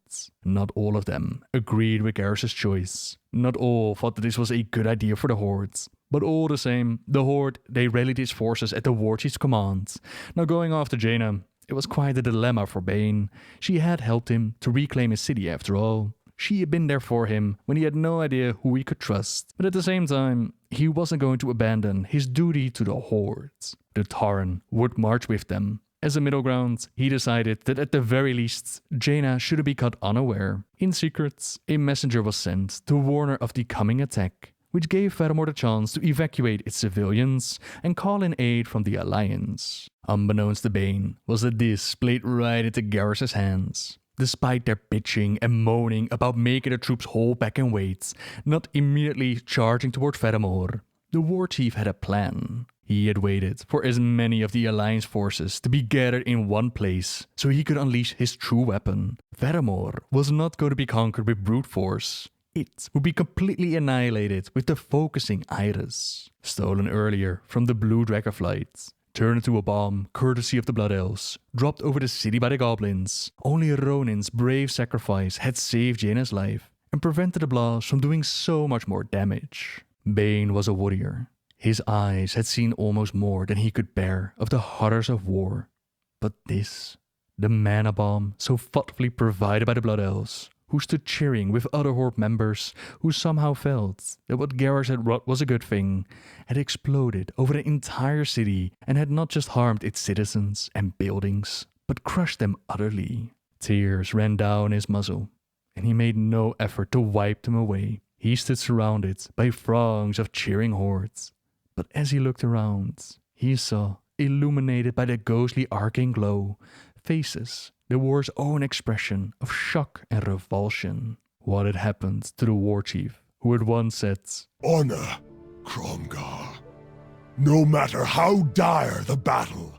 Not all of them agreed with Garrosh's choice. Not all thought that this was a good idea for the Hordes. But all the same, the Horde, they rallied its forces at the Warchief's command. Now going after Jaina, it was quite a dilemma for Bane. She had helped him to reclaim his city after all. She had been there for him when he had no idea who he could trust. But at the same time, he wasn't going to abandon his duty to the Hordes. The Tauren would march with them. As a middle ground, he decided that at the very least, Jaina shouldn't be caught unaware. In secret, a messenger was sent to warn her of the coming attack, which gave Pheromone the chance to evacuate its civilians and call in aid from the Alliance. Unbeknownst to Bane was that this played right into Garrosh's hands. Despite their bitching and moaning about making the troops hold back and wait, not immediately charging toward Pheromone, the Warchief had a plan. He had waited for as many of the Alliance forces to be gathered in one place so he could unleash his true weapon. Pheromone was not going to be conquered with brute force. It would be completely annihilated with the focusing iris. Stolen earlier from the Blue Dragonflight, turned into a bomb courtesy of the Blood Elves, dropped over the city by the Goblins. Only Ronin's brave sacrifice had saved Jaina's life and prevented the blast from doing so much more damage. Bane was a warrior. His eyes had seen almost more than he could bear of the horrors of war. But this, the mana bomb so thoughtfully provided by the Blood Elves, who stood cheering with other Horde members who somehow felt that what Garrosh had wrought was a good thing, had exploded over the entire city and had not just harmed its citizens and buildings, but crushed them utterly. Tears ran down his muzzle, and he made no effort to wipe them away. He stood surrounded by throngs of cheering Hordes. But as he looked around, he saw, illuminated by the ghostly arcane glow, faces that wore his own expression of shock and revulsion. What had happened to the Warchief, who had once said, "Honor, Kromgar. No matter how dire the battle,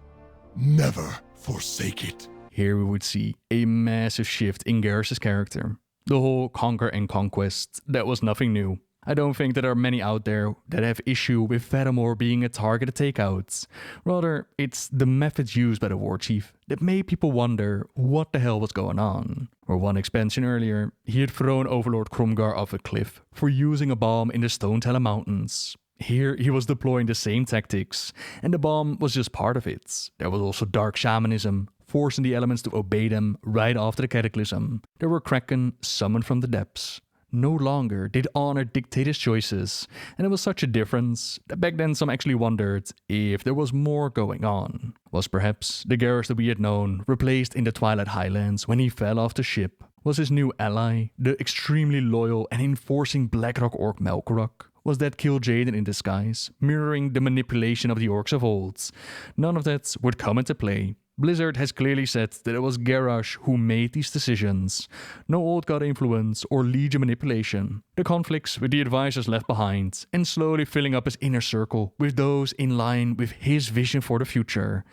never forsake it." Here we would see a massive shift in Garrosh's character. The whole conquer and conquest, that was nothing new. I don't think there are many out there that have issue with Pheromone being a target to take out. Rather, it's the methods used by the Warchief that made people wonder what the hell was going on. Or one expansion earlier, he had thrown Overlord Kromgar off a cliff for using a bomb in the Stone Talon Mountains. Here, he was deploying the same tactics, and the bomb was just part of it. There was also dark shamanism, forcing the elements to obey them right after the cataclysm. There were Kraken summoned from the depths. No longer did honor dictate his choices, and it was such a difference that back then some actually wondered if there was more going on. Was perhaps the Garish that we had known, replaced in the Twilight Highlands when he fell off the ship? Was his new ally the extremely loyal and enforcing Blackrock Orc Melkorok? Was that Kil'jaeden in disguise, mirroring the manipulation of the Orcs of old? None of that would come into play. Blizzard has clearly said that it was Garrosh who made these decisions. No Old God influence or Legion manipulation. The conflicts with the advisors left behind, and slowly filling up his inner circle with those in line with his vision for the future.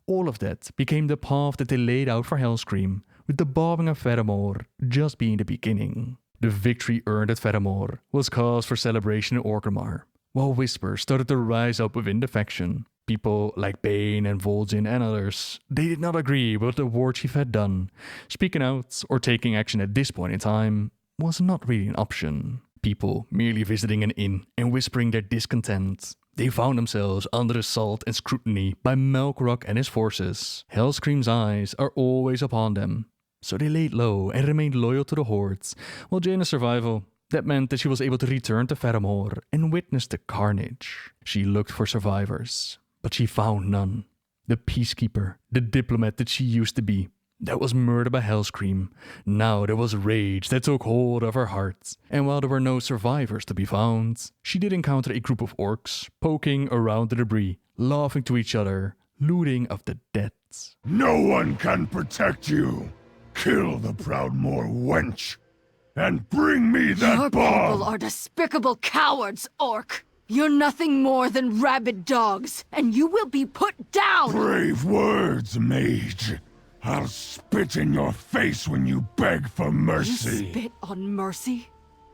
All of that became the path that they laid out for Hellscream, with the bombing of Pheromone just being the beginning. The victory earned at Pheromone was cause for celebration in Orgrimmar, while whispers started to rise up within the faction. People like Bane and Vol'jin and others, they did not agree with what the Warchief had done. Speaking out or taking action at this point in time was not really an option. People merely visiting an inn and whispering their discontent. They found themselves under assault and scrutiny by Melkorok and his forces. Hellscream's eyes are always upon them. So they laid low and remained loyal to the Hordes, while Jaina's survival, that meant that she was able to return to Pheromone and witness the carnage. She looked for survivors, but she found none. The peacekeeper, the diplomat that she used to be, that was murdered by Hellscream. Now there was rage that took hold of her heart, and while there were no survivors to be found, she did encounter a group of orcs poking around the debris, laughing to each other, looting of the dead. No one can protect you. Kill the Proudmoore wench, and bring me that Your bomb! people are despicable cowards, Orc. You're nothing more than rabid dogs, and you will be put down! Brave words, mage. I'll spit in your face when you beg for mercy. You spit on mercy?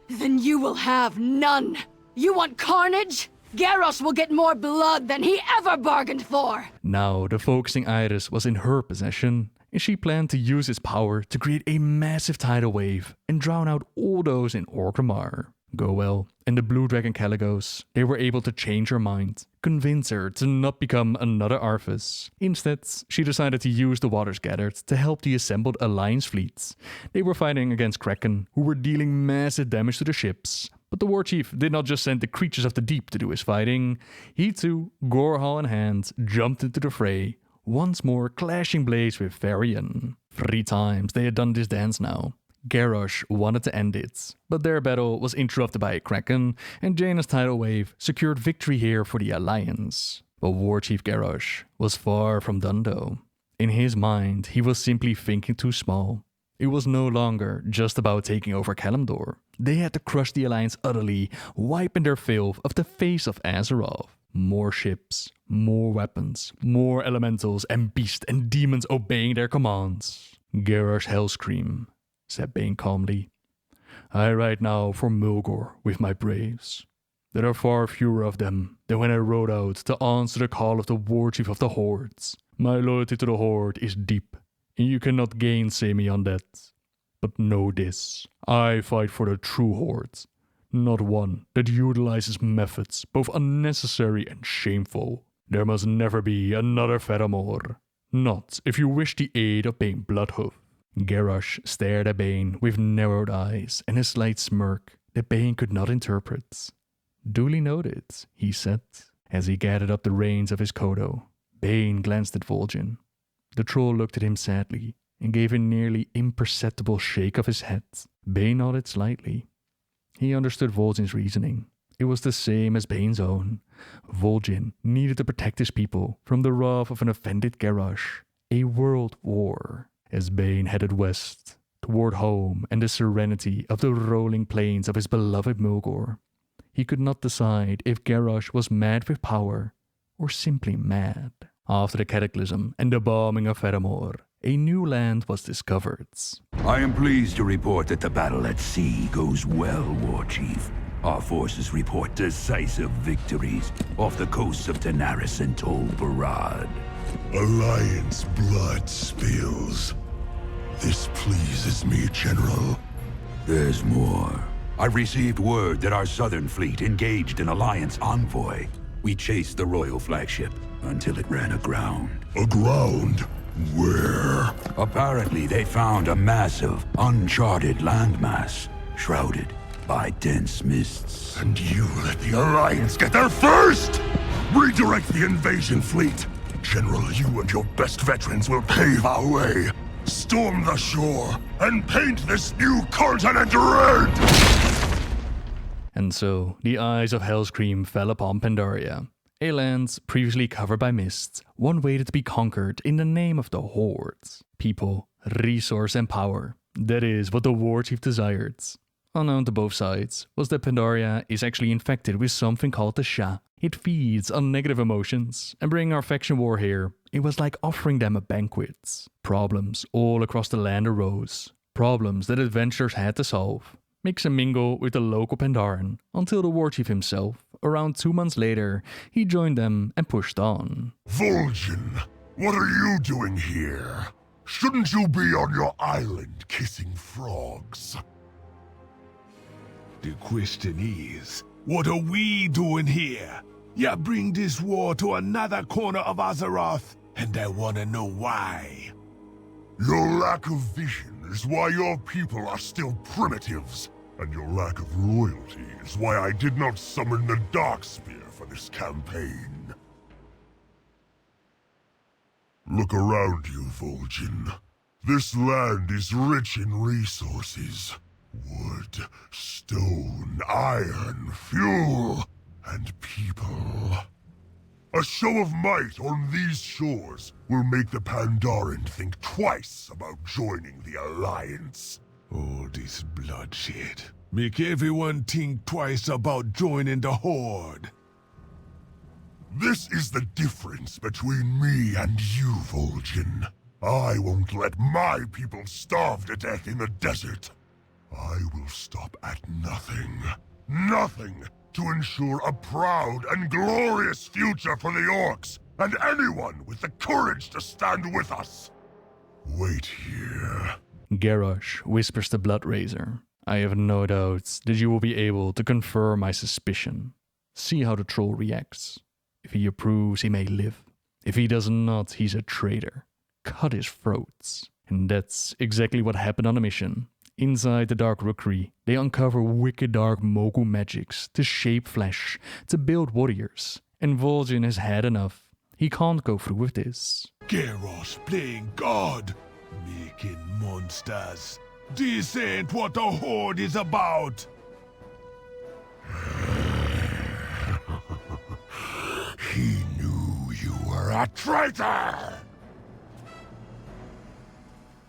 Then you will have none! You want carnage? Garrosh will get more blood than he ever bargained for! Now the focusing iris was in her possession, and she planned to use his power to create a massive tidal wave and drown out all those in Orgrimmar. Goel and the Blue Dragon Caligos, they were able to change her mind, convince her to not become another Arthas. Instead, she decided to use the Waters Gathered to help the assembled Alliance fleets. They were fighting against Kraken, who were dealing massive damage to the ships. But the Warchief did not just send the creatures of the deep to do his fighting. He too, Korhal in hand, jumped into the fray, once more clashing blades with Varian. 3 times they had done this dance now. Garrosh wanted to end it, but their battle was interrupted by a Kraken, and Jaina's tidal wave secured victory here for the Alliance. But Warchief Garrosh was far from done though. In his mind, he was simply thinking too small. It was no longer just about taking over Kalimdor. They had to crush the Alliance utterly, wiping their filth off the face of Azeroth. More ships, more weapons, more elementals and beasts and demons obeying their commands. Garrosh Hellscream, said Bane calmly. I ride now for Mulgore with my braves. There are far fewer of them than when I rode out to answer the call of the Warchief of the Hordes. My loyalty to the Horde is deep, and you cannot gainsay me on that. But know this, I fight for the true Horde, not one that utilizes methods both unnecessary and shameful. There must never be another Pheromone, not if you wish the aid of Bane Bloodhoof. Garrosh stared at Bane with narrowed eyes and a slight smirk that Bane could not interpret. Duly noted, he said, as he gathered up the reins of his Kodo. Bane glanced at Vol'jin. The troll looked at him sadly and gave a nearly imperceptible shake of his head. Bane nodded slightly. He understood Vol'jin's reasoning. It was the same as Bane's own. Vol'jin needed to protect his people from the wrath of an offended Garrosh. A world war. As Bane headed west, toward home and the serenity of the rolling plains of his beloved Mulgore, he could not decide if Garrosh was mad with power or simply mad. After the cataclysm and the bombing of Pheromone, a new land was discovered. I am pleased to report that the battle at sea goes well, Warchief. Our forces report decisive victories off the coasts of Daenerys and Tol Barad. Alliance blood spills. This pleases me, General. There's more. I received word that our southern fleet engaged an Alliance envoy. We chased the royal flagship until it ran aground. Aground? Where? Apparently, they found a massive, uncharted landmass, shrouded by dense mists. And you let the Alliance get there first! Redirect the invasion fleet! General, you and your best veterans will pave our way. Storm the shore, and paint this new continent red! And so, the eyes of Hellscream fell upon Pandaria, a land previously covered by mist, one waited to be conquered in the name of the Hordes. People, resource and power. That is what the Warchief desired. Unknown to both sides was that Pandaria is actually infected with something called the Sha. It feeds on negative emotions, and bringing our faction war here, it was like offering them a banquet. Problems all across the land arose. Problems that adventurers had to solve. Mix and mingle with the local Pandaren, until the Warchief himself, around 2 months later, he joined them and pushed on. Vol'jin, what are you doing here? Shouldn't you be on your island kissing frogs? The question is, what are we doing here? You bring this war to another corner of Azeroth, and I wanna know why. Your lack of vision is why your people are still primitives, and your lack of loyalty is why I did not summon the Darkspear for this campaign. Look around you, Vol'jin. This land is rich in resources. Wood, stone, iron, fuel, and people. A show of might on these shores will make the Pandaren think twice about joining the Alliance. All this bloodshed make everyone think twice about joining the Horde. This is the difference between me and you, Vol'jin. I won't let my people starve to death in the desert. I will stop at nothing. Nothing to ensure a proud and glorious future for the Orcs and anyone with the courage to stand with us. Wait here. Garrosh whispers to Bloodraiser. I have no doubts that you will be able to confirm my suspicion. See how the troll reacts. If he approves, he may live. If he does not, he's a traitor. Cut his throats. And that's exactly what happened on the mission. Inside the Dark Rookery, they uncover wicked dark Mogu magics to shape flesh, to build warriors. And Vol'jin has had enough. He can't go through with this. Garrosh playing God, making monsters. This ain't what the Horde is about. He knew you were a traitor!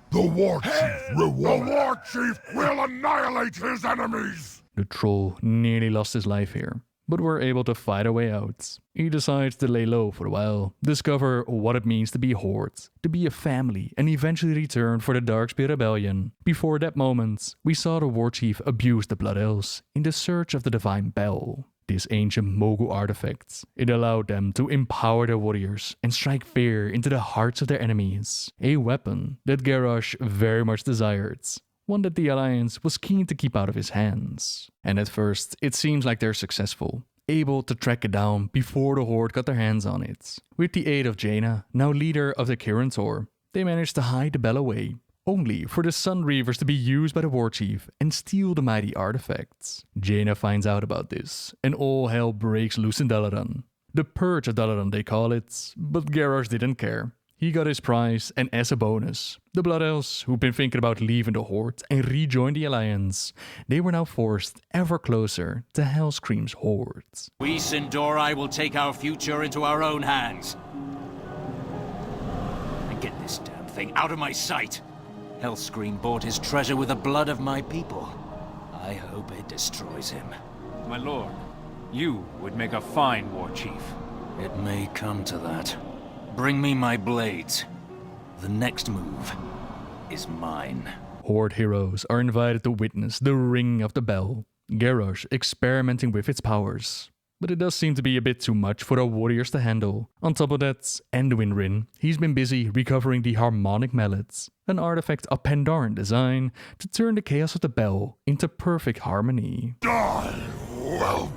The Warchief will annihilate his enemies! The troll nearly lost his life here, but were able to fight a way out. He decides to lay low for a while, discover what it means to be Horde, to be a family, and eventually return for the Darkspear Rebellion. Before that moment, we saw the Warchief abuse the Blood Elves in the search of the Divine Bell. This ancient Mogu artifact, it allowed them to empower their warriors and strike fear into the hearts of their enemies. A weapon that Garrosh very much desired. One that the Alliance was keen to keep out of his hands. And at first, it seems like they're successful, able to track it down before the Horde got their hands on it. With the aid of Jaina, now leader of the Kirin Tor, they managed to hide the bell away, only for the Sun Reavers to be used by the Warchief and steal the mighty artifacts. Jaina finds out about this, and all hell breaks loose in Dalaran. The Purge of Dalaran they call it, but Garrosh didn't care. He got his prize, and as a bonus, the Blood Elves, who'd been thinking about leaving the Horde and rejoin the Alliance, they were now forced ever closer to Hellscream's Horde. We Sindori will take our future into our own hands. And get this damn thing out of my sight. Hellscream bought his treasure with the blood of my people. I hope it destroys him. My lord, you would make a fine Warchief. It may come to that. Bring me my blades. The next move is mine. Horde heroes are invited to witness the ringing of the bell. Garrosh experimenting with its powers. But it does seem to be a bit too much for the warriors to handle. On top of that, Anduin Rin, he's been busy recovering the Harmonic Mallet, an artifact of Pandaren design to turn the chaos of the bell into perfect harmony. Die, whelp!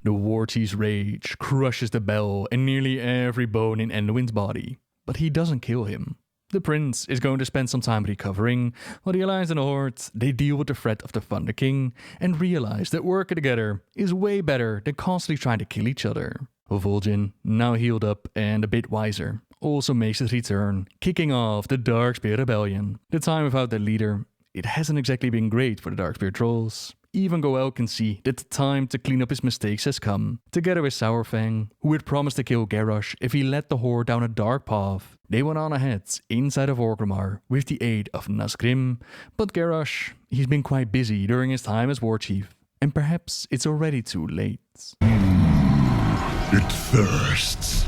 The Warchief's rage crushes the bell and nearly every bone in Anduin's body, but he doesn't kill him. The prince is going to spend some time recovering, while the Alliance and the Horde, they deal with the threat of the Thunder King and realize that working together is way better than constantly trying to kill each other. Vol'jin, now healed up and a bit wiser, also makes his return, kicking off the Darkspear Rebellion. The time without their leader, it hasn't exactly been great for the Darkspear trolls. Even Goel can see that the time to clean up his mistakes has come. Together with Sourfang, who had promised to kill Garrosh if he led the Horde down a dark path, they went on ahead inside of Orgrimmar with the aid of Nagrand. But Garrosh, he's been quite busy during his time as Warchief, and perhaps it's already too late. It thirsts.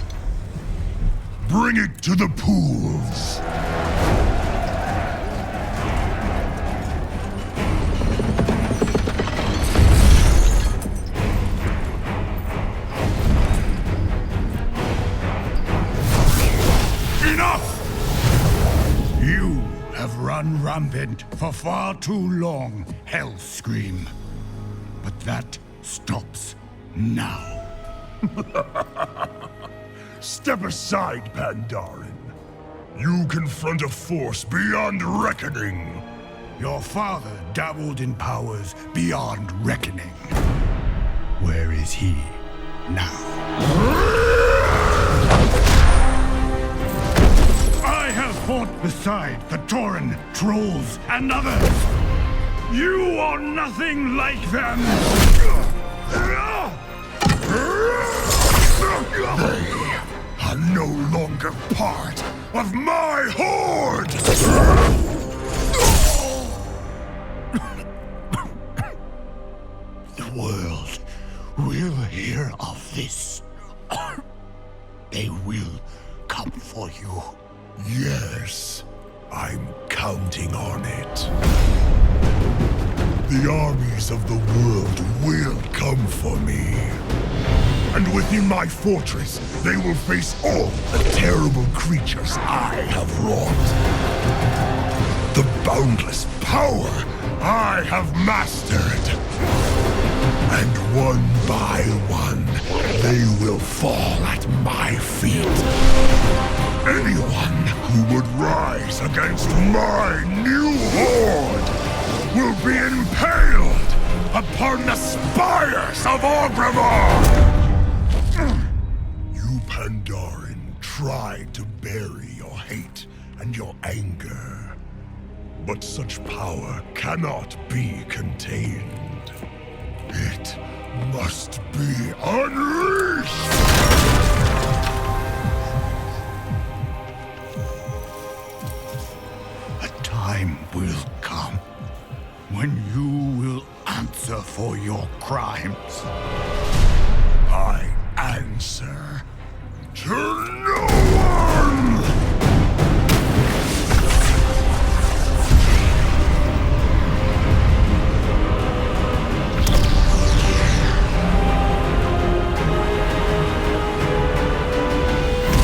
Bring it to the pools. You have run rampant for far too long, Hellscream. But that stops now. Step aside, Pandaren. You confront a force beyond reckoning. Your father dabbled in powers beyond reckoning. Where is he now? I have fought beside the Tauren, trolls, and others. You are nothing like them. They are no longer part of my horde! The world will hear of this. They will come for you. Yes, I'm counting on it. The armies of the world will come for me. And within my fortress, they will face all the terrible creatures I have wrought. The boundless power I have mastered. And one by one, they will fall at my feet. Anyone who would rise against my new horde will be impaled upon the spires of Orgrimmar! You Pandaren tried to bury your hate and your anger. But such power cannot be contained. It must be unleashed! A time will come when you will answer for your crimes. I answer to no one!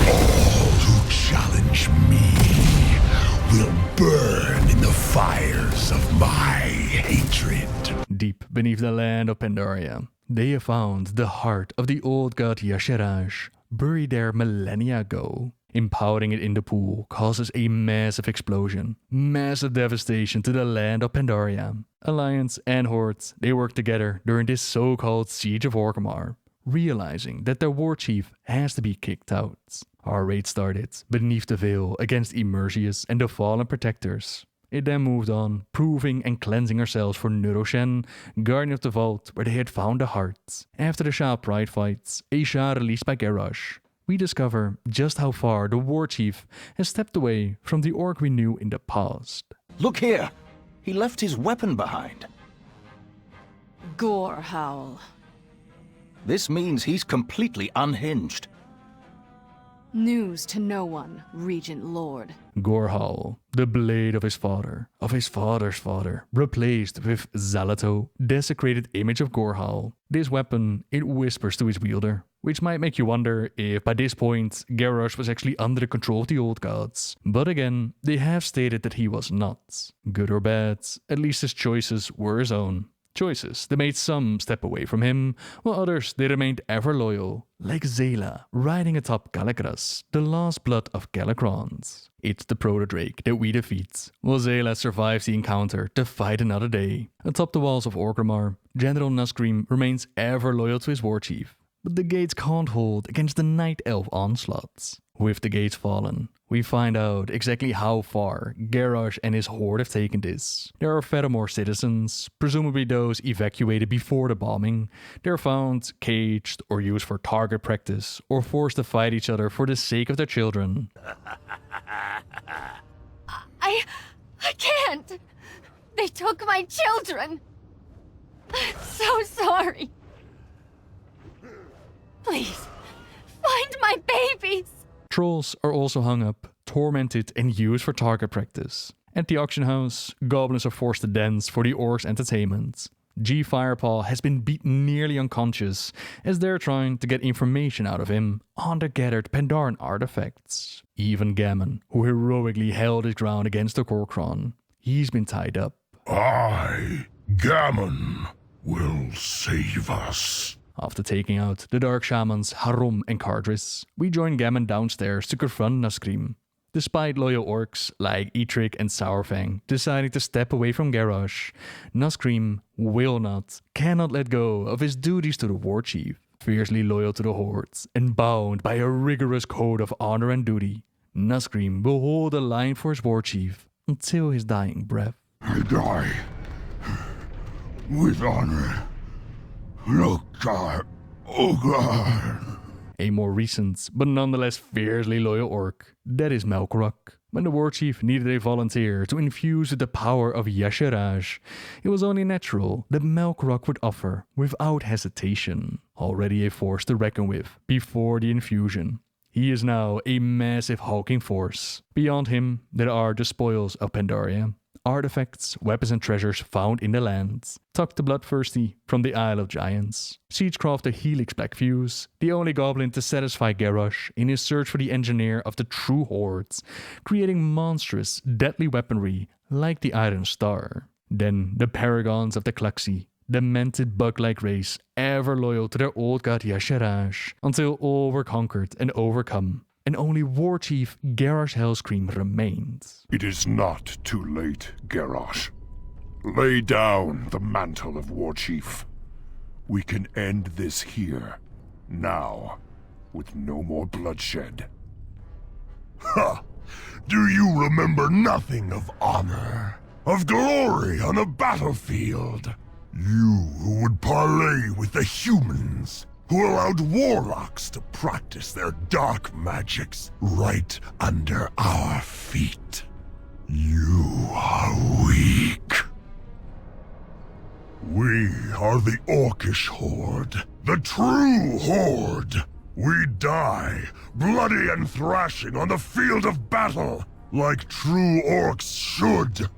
All who challenge me will burn in the fires of my hatred. Deep beneath the land of Pandaria, they have found the heart of the old god Yashiraj, buried there millennia ago. Empowering it in the pool causes a massive explosion, massive devastation to the land of Pandaria. Alliance and Hordes, they work together during this so-called Siege of Orgrimmar, realizing that their war chief has to be kicked out. Our raid started beneath the veil against Immersius and the Fallen Protectors. It then moved on, proving and cleansing ourselves for Nuroshen, guardian of the vault where they had found the heart. After the Shah Pride fights, a Shah released by Garrosh, we discover just how far the war chief has stepped away from the orc we knew in the past. Look here! He left his weapon behind. Gore howl. This means he's completely unhinged. News to no one, Regent Lord. Korhal, the blade of his father's father, replaced with Zalato, desecrated image of Korhal. This weapon, it whispers to its wielder, which might make you wonder if by this point Garrosh was actually under the control of the old gods. But again, they have stated that he was not. Good or bad, at least his choices were his own. Choices that made some step away from him, while others they remained ever loyal, like Zayla riding atop Galagras, the last blood of Galakrond. It's the proto-drake that we defeat, while Zayla survives the encounter to fight another day. Atop the walls of Orgrimmar, General Hellscream remains ever loyal to his warchief, but the gates can't hold against the Night Elf onslaughts. With the gates fallen, we find out exactly how far Garrosh and his horde have taken this. There are Pheromone citizens, presumably those evacuated before the bombing. They're found caged or used for target practice or forced to fight each other for the sake of their children. I can't! They took my children! I'm so sorry. Please, find my babies! Trolls are also hung up, tormented and used for target practice. At the auction house, goblins are forced to dance for the orcs' entertainment. G. Firepaw has been beaten nearly unconscious as they're trying to get information out of him on the gathered Pandaren artifacts. Even Gammon, who heroically held his ground against the Korkron, he's been tied up. I, Gammon, will save us. After taking out the Dark Shamans Harum and Cardris, we join Gammon downstairs to confront Hellscream. Despite loyal orcs like Eitric and Sourfang deciding to step away from Garrosh, Hellscream cannot let go of his duties to the Warchief. Fiercely loyal to the Hordes and bound by a rigorous code of honor and duty, Hellscream will hold the line for his Warchief until his dying breath. I die with honor. Look, God. Oh, God. A more recent, but nonetheless fiercely loyal orc, that is Mccory. When the Warchief needed a volunteer to infuse with the power of Yasharaj, it was only natural that Mccory would offer without hesitation. Already a force to reckon with before the infusion, he is now a massive hulking force. Beyond him, there are the spoils of Pandaria. Artifacts, weapons and treasures found in the land. Tucked the Bloodthirsty from the Isle of Giants. Siegecrafter Helix Black Fuse, the only goblin to satisfy Garrosh in his search for the engineer of the true Hordes, creating monstrous, deadly weaponry like the Iron Star. Then the Paragons of the Kluxi, the mented bug-like race ever loyal to their old god Yasharaj, until all were conquered and overcome. And only Warchief Garrosh Hellscream remains. It is not too late, Garrosh. Lay down the mantle of Warchief. We can end this here, now, with no more bloodshed. Ha! Do you remember nothing of honor, of glory on a battlefield? You who would parley with the humans, who allowed warlocks to practice their dark magics right under our feet. You are weak. We are the Orcish Horde, the true Horde. We die, bloody and thrashing on the field of battle, like true orcs should.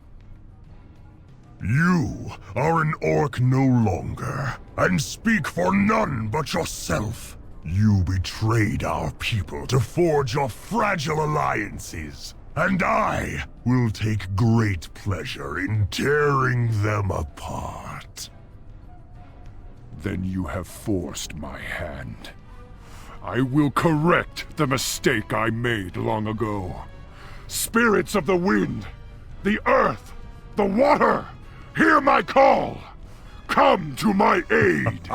You are an orc no longer, and speak for none but yourself. You betrayed our people to forge your fragile alliances, and I will take great pleasure in tearing them apart. Then you have forced my hand. I will correct the mistake I made long ago. Spirits of the wind, the earth, the water, hear my call! Come to my aid!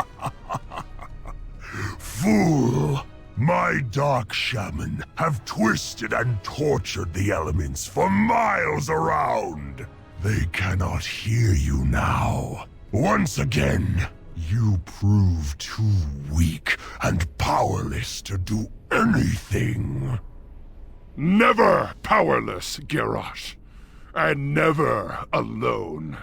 Fool! My dark shaman have twisted and tortured the elements for miles around. They cannot hear you now. Once again, you prove too weak and powerless to do anything. Never powerless, Garrosh. And never alone.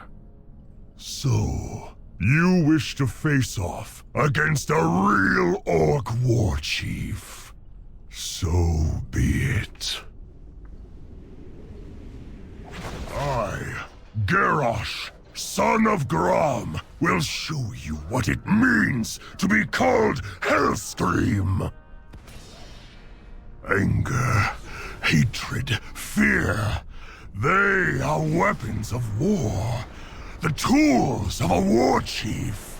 So, you wish to face off against a real orc warchief? So be it. I, Garrosh, son of Grom, will show you what it means to be called Hellscream. Anger, hatred, fear, they are weapons of war, the tools of a warchief.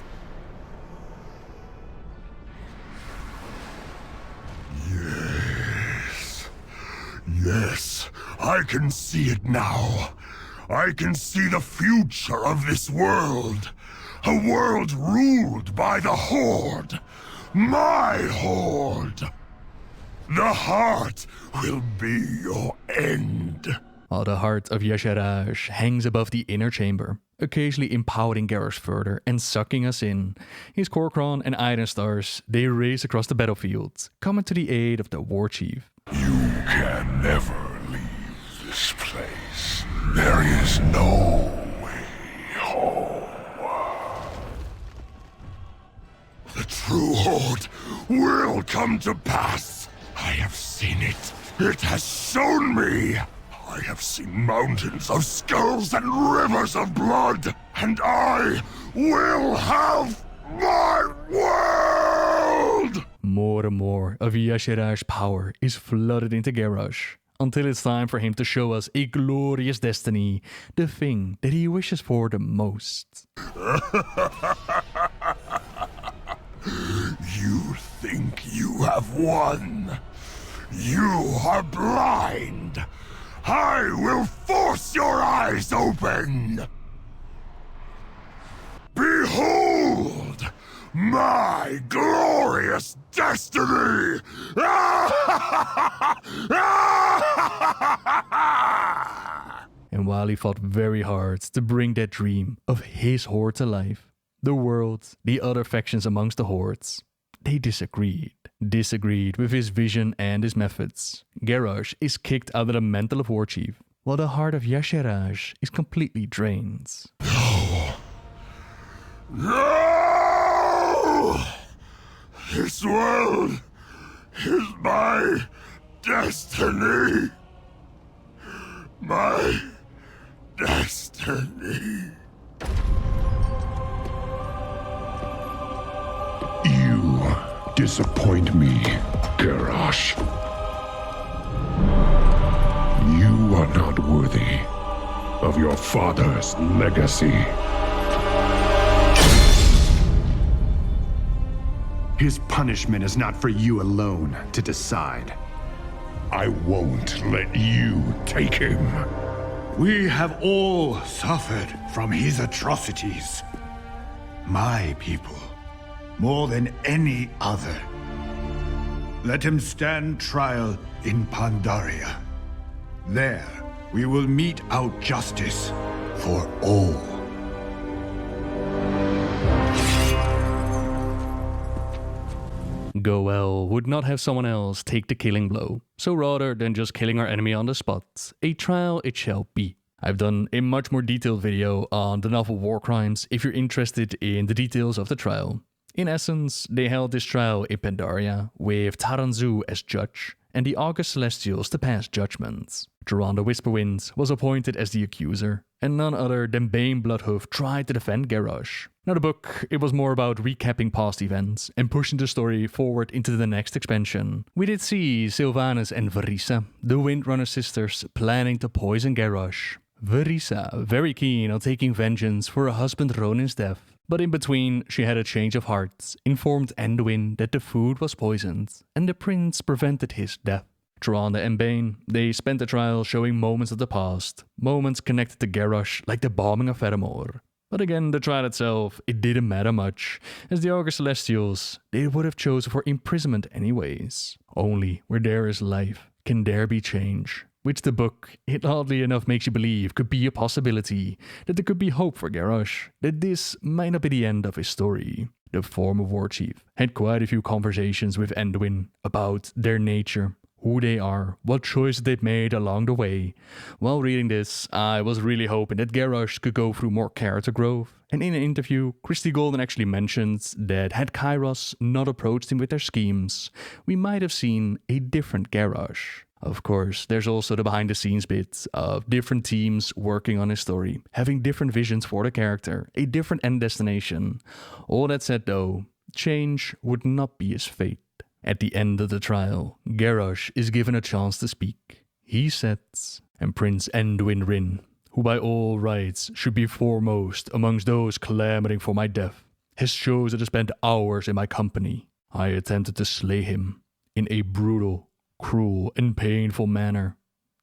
Yes, I can see it now. I can see the future of this world. A world ruled by the Horde. My Horde. The heart will be your end. While the heart of Y'Shaarj hangs above the inner chamber, occasionally empowering Garrosh further and sucking us in, his Korhal and Iron Stars, they race across the battlefield, coming to the aid of the Warchief. You can never leave this place. There is no way home. The true Horde will come to pass. I have seen it. It has shown me. I have seen mountains of skulls and rivers of blood, and I will have my world! More and more of Y'Shaarj's power is flooded into Garrosh, until it's time for him to show us a glorious destiny, the thing that he wishes for the most. You think you have won? You are blind! I will force your eyes open! Behold! My glorious destiny! And while he fought very hard to bring that dream of his Horde to life, the world, the other factions amongst the Hordes, they disagreed with his vision and his methods. Garrosh is kicked out of the mantle of Warchief, while the heart of Y'Shaarj is completely drained. No! This world is my destiny. My destiny. You disappoint me, Garrosh. You are not worthy of your father's legacy. His punishment is not for you alone to decide. I won't let you take him. We have all suffered from his atrocities. My people, more than any other. Let him stand trial in Pandaria. There, we will mete out justice for all. Goel would not have someone else take the killing blow, so rather than just killing our enemy on the spot, a trial it shall be. I've done a much more detailed video on the novel War Crimes if you're interested in the details of the trial. In essence, they held this trial in Pandaria with Taranzu as judge and the August Celestials to pass judgment. Duranda Whisperwind was appointed as the accuser, and none other than Bane Bloodhoof tried to defend Garrosh. Now the book, it was more about recapping past events and pushing the story forward into the next expansion. We did see Sylvanas and Verisa, the Windrunner sisters, planning to poison Garrosh. Verisa, very keen on taking vengeance for her husband Ronin's death. But in between, she had a change of heart, informed Anduin that the food was poisoned, and the prince prevented his death. Duranda and Bane, they spent the trial showing moments of the past, moments connected to Garrosh like the bombing of Pheromone. But again, the trial itself, it didn't matter much, as the August Celestials, they would have chosen for imprisonment anyways. Only where there is life can there be change. Which the book, it oddly enough makes you believe could be a possibility, that there could be hope for Garrosh, that this might not be the end of his story. The former Warchief had quite a few conversations with Anduin about their nature, who they are, what choices they've made along the way. While reading this, I was really hoping that Garrosh could go through more character growth, and in an interview, Christy Golden actually mentions that had Kairos not approached him with their schemes, we might have seen a different Garrosh. Of course, there's also the behind-the-scenes bits of different teams working on his story, having different visions for the character, a different end destination. All that said though, change would not be his fate. At the end of the trial, Garrosh is given a chance to speak. He says, and Prince Enduin Rin, who by all rights should be foremost amongst those clamoring for my death, has chosen to spend hours in my company. I attempted to slay him in a brutal, cruel and painful manner.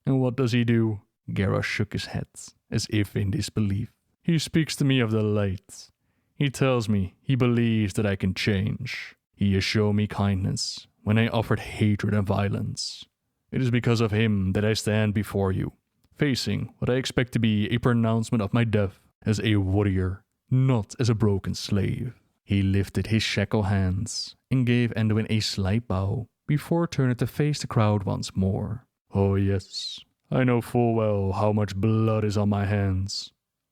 And what does he do? Garrosh shook his head, as if in disbelief. He speaks to me of the light. He tells me he believes that I can change. He has shown me kindness when I offered hatred and violence. It is because of him that I stand before you, facing what I expect to be a pronouncement of my death as a warrior, not as a broken slave. He lifted his shackled hands and gave Enduin a slight bow before turning to face the crowd once more. Oh yes, I know full well how much blood is on my hands.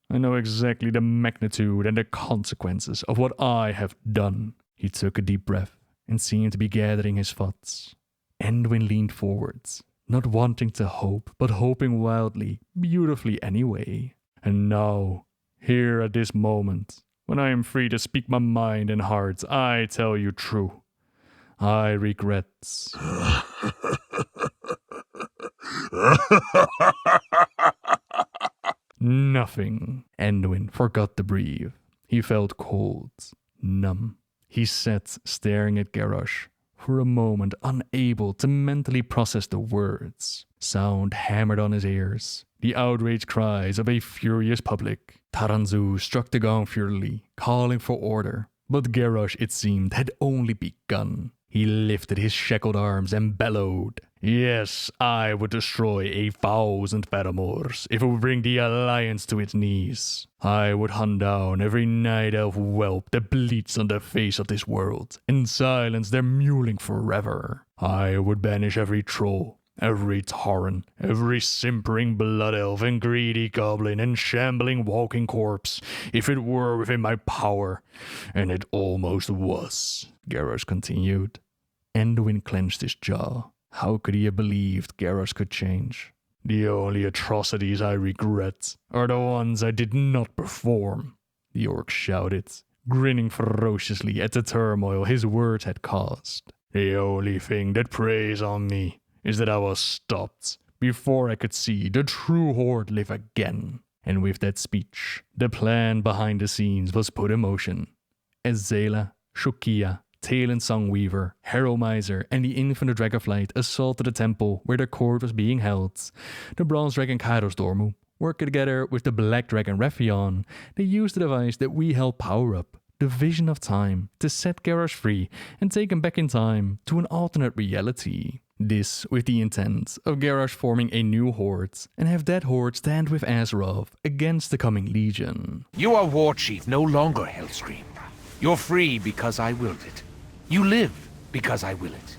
I know exactly the magnitude and the consequences of what I have done. He took a deep breath and seemed to be gathering his thoughts. Enduin leaned forwards, not wanting to hope, but hoping wildly, beautifully anyway. And now, here at this moment, when I am free to speak my mind and heart, I tell you true. I regret. Nothing. Enduin forgot to breathe. He felt cold, numb. He sat staring at Garrosh, for a moment unable to mentally process the words. Sound hammered on his ears, the outraged cries of a furious public. Taranzu struck the gong furiously, calling for order, but Garrosh, it seemed, had only begun. He lifted his shackled arms and bellowed. Yes, I would destroy 1,000 paramours if it would bring the Alliance to its knees. I would hunt down every night elf whelp that bleats on the face of this world and silence their mewling forever. I would banish every troll, every tauren, every simpering blood elf and greedy goblin and shambling walking corpse, if it were within my power. And it almost was, Garrosh continued. Enduin clenched his jaw. How could he have believed Garrosh could change? The only atrocities I regret are the ones I did not perform, the orc shouted, grinning ferociously at the turmoil his words had caused. The only thing that preys on me is that I was stopped before I could see the true Horde live again. And with that speech, the plan behind the scenes was put in motion. As Zela, Shokia, Talon Songweaver, Harrowmiser, and the Infinite Dragonflight assaulted the temple where the court was being held, the Bronze Dragon Kairos Dormu, working together with the Black Dragon Rephion, they used the device that we held power up, the Vision of Time, to set Garrosh free and take him back in time to an alternate reality. This with the intent of Garrosh forming a new horde and have that horde stand with Azeroth against the coming Legion. You are Warchief, no longer Hellscream. You're free because I willed it. You live because I will it.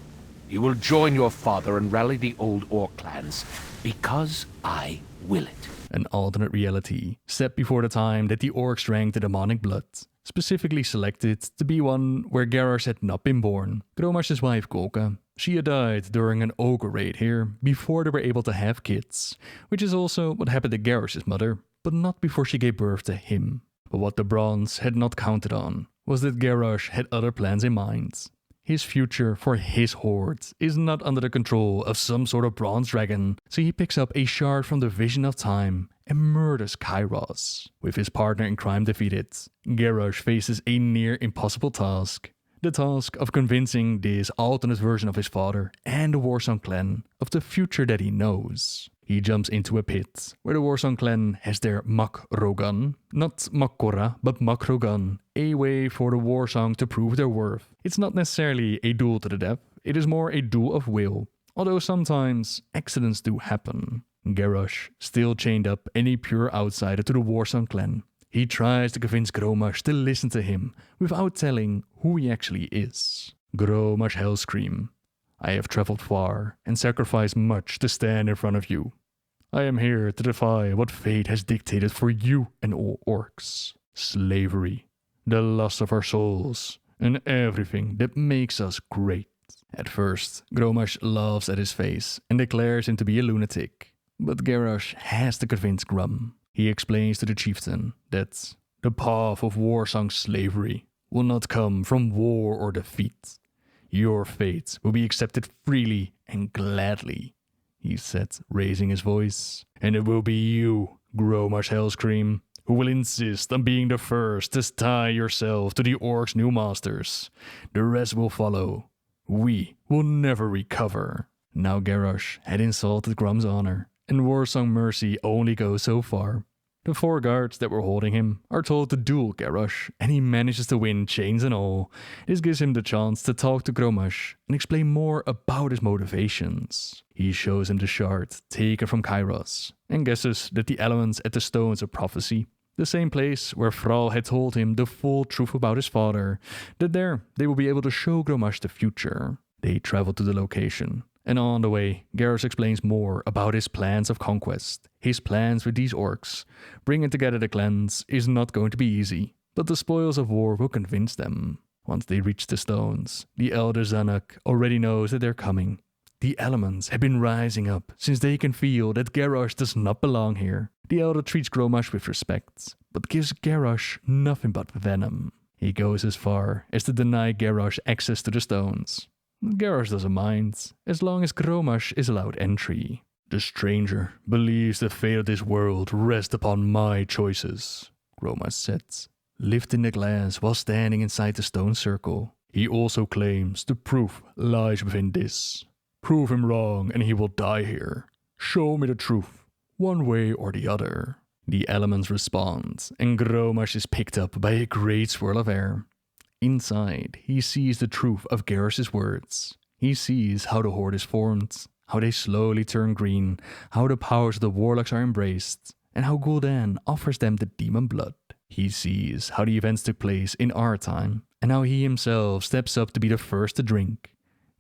You will join your father and rally the old orc clans because I will it. An alternate reality set before the time that the orcs drank the demonic blood, specifically selected to be one where Garrosh had not been born. Grommash's wife Golka, she had died during an ogre raid here before they were able to have kids, which is also what happened to Garrosh's mother, but not before she gave birth to him. But what the Bronze had not counted on was that Garrosh had other plans in mind. His future for his horde is not under the control of some sort of bronze dragon, so he picks up a shard from the Vision of Time and murders Kairos. With his partner in crime defeated, Garrosh faces a near impossible task. The task of convincing this alternate version of his father and the Warsong clan of the future that he knows. He jumps into a pit where the Warsong clan has their Makrogun, not Makkora, but Makrogun, a way for the Warsong to prove their worth. It's not necessarily a duel to the death, it is more a duel of will, although sometimes accidents do happen. Garrosh, still chained up and a pure outsider to the Warsong clan, he tries to convince Grommash to listen to him without telling who he actually is. Garrosh Hellscream. I have traveled far and sacrificed much to stand in front of you. I am here to defy what fate has dictated for you and all orcs. Slavery, the lust of our souls, and everything that makes us great. At first, Grommash laughs at his face and declares him to be a lunatic. But Garrosh has to convince Grum. He explains to the chieftain that the path of war-sung slavery will not come from war or defeat. Your fate will be accepted freely and gladly, he said, raising his voice. And it will be you, Garrosh Hellscream, who will insist on being the first to tie yourself to the orcs' new masters. The rest will follow. We will never recover. Now Garrosh had insulted Grum's honor, and war-sung mercy only goes so far. The 4 guards that were holding him are told to duel Garrosh, and he manages to win chains and all. This gives him the chance to talk to Grommash and explain more about his motivations. He shows him the shard taken from Kairos, and guesses that the elements at the Stones of Prophecy, the same place where Thrall had told him the full truth about his father, that there they will be able to show Grommash the future. They travel to the location. And on the way, Garrosh explains more about his plans of conquest, his plans with these orcs. Bringing together the clans is not going to be easy, but the spoils of war will convince them. Once they reach the stones, the elder Zanuck already knows that they're coming. The elements have been rising up since they can feel that Garrosh does not belong here. The elder treats Grommash with respect, but gives Garrosh nothing but venom. He goes as far as to deny Garrosh access to the stones. Garrosh doesn't mind, as long as Grommash is allowed entry. The stranger believes the fate of this world rests upon my choices, Grommash said, lifting the glass while standing inside the stone circle. He also claims the proof lies within this. Prove him wrong and he will die here. Show me the truth, one way or the other. The elements respond, and Grommash is picked up by a great swirl of air. Inside, he sees the truth of Garrosh's words. He sees how the Horde is formed, how they slowly turn green, how the powers of the warlocks are embraced, and how Gul'dan offers them the demon blood. He sees how the events took place in our time, and how he himself steps up to be the first to drink.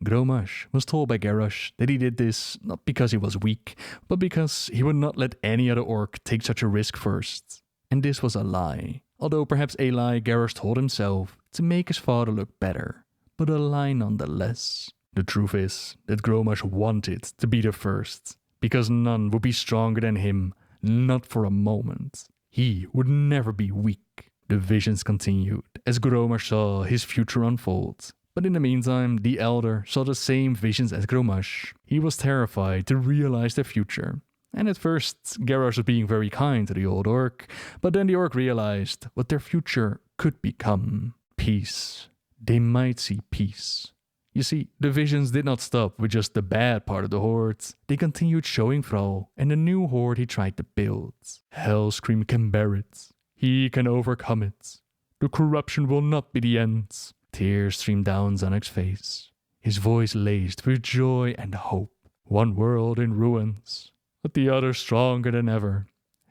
Grommash was told by Garrosh that he did this not because he was weak, but because he would not let any other orc take such a risk first. And this was a lie. Although perhaps a lie Garrosh told himself to make his father look better, but a lie nonetheless. The truth is that Grommash wanted to be the first, because none would be stronger than him, not for a moment. He would never be weak. The visions continued as Grommash saw his future unfold. But in the meantime, the Elder saw the same visions as Grommash. He was terrified to realize their future. And at first, Garrosh was being very kind to the old orc, but then the orc realized what their future could become. Peace. They might see peace. You see, the visions did not stop with just the bad part of the Horde. They continued showing Thrall and the new Horde he tried to build. Hellscream can bear it. He can overcome it. The corruption will not be the end. Tears streamed down Zanuck's face, his voice laced with joy and hope. One world in ruins, but the other stronger than ever.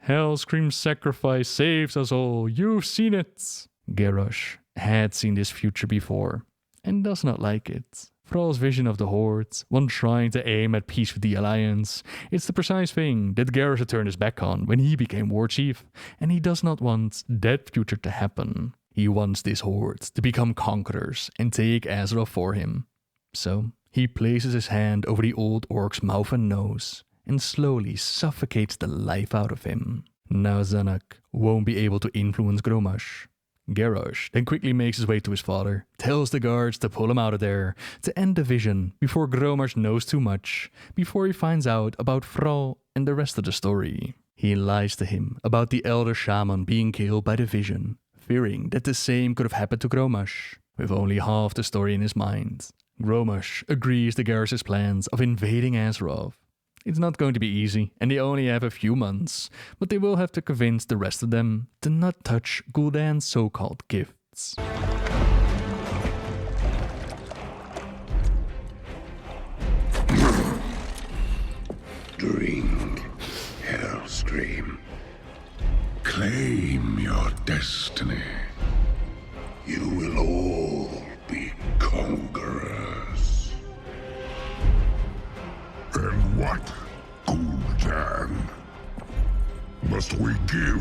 Hellscream's sacrifice saves us all. You've seen it. Garrosh had seen this future before, and does not like it. Thrall's vision of the Horde, one trying to aim at peace with the Alliance, it's the precise thing that Garrosh had turned his back on when he became Warchief, and he does not want that future to happen. He wants this Horde to become conquerors and take Azeroth for him. So, he places his hand over the old orc's mouth and nose, and slowly suffocates the life out of him. Now Zanuck won't be able to influence Grommash. Garrosh then quickly makes his way to his father, tells the guards to pull him out of there, to end the vision before Grommash knows too much, before he finds out about Thrall and the rest of the story. He lies to him about the elder Shaman being killed by the vision, fearing that the same could have happened to Grommash. With only half the story in his mind, Grommash agrees to Garrosh's plans of invading Azeroth. It's not going to be easy, and they only have a few months, but they will have to convince the rest of them to not touch Gul'dan's so-called gifts. Drink, Hellscream. Claim your destiny. You will all be conquerors.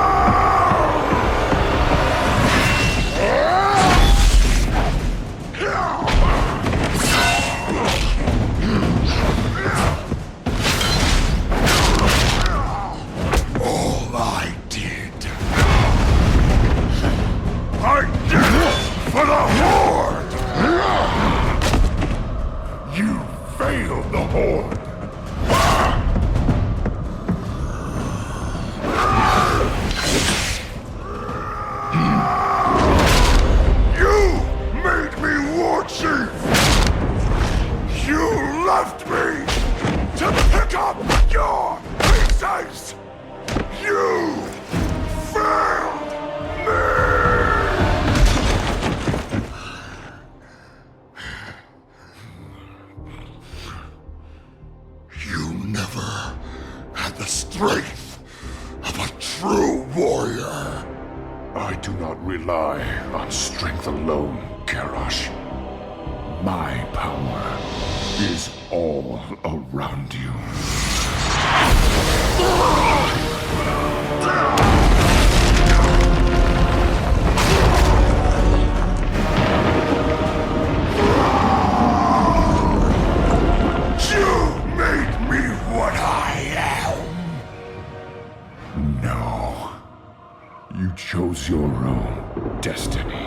Ah! For the Horde! You failed the Horde! You made me Warchief! You left me to pick up your pieces! You failed me! You never had the strength of a true warrior. I do not rely on strength alone, Garrosh. My power is all around you. You made me what I am! No. You chose your own destiny.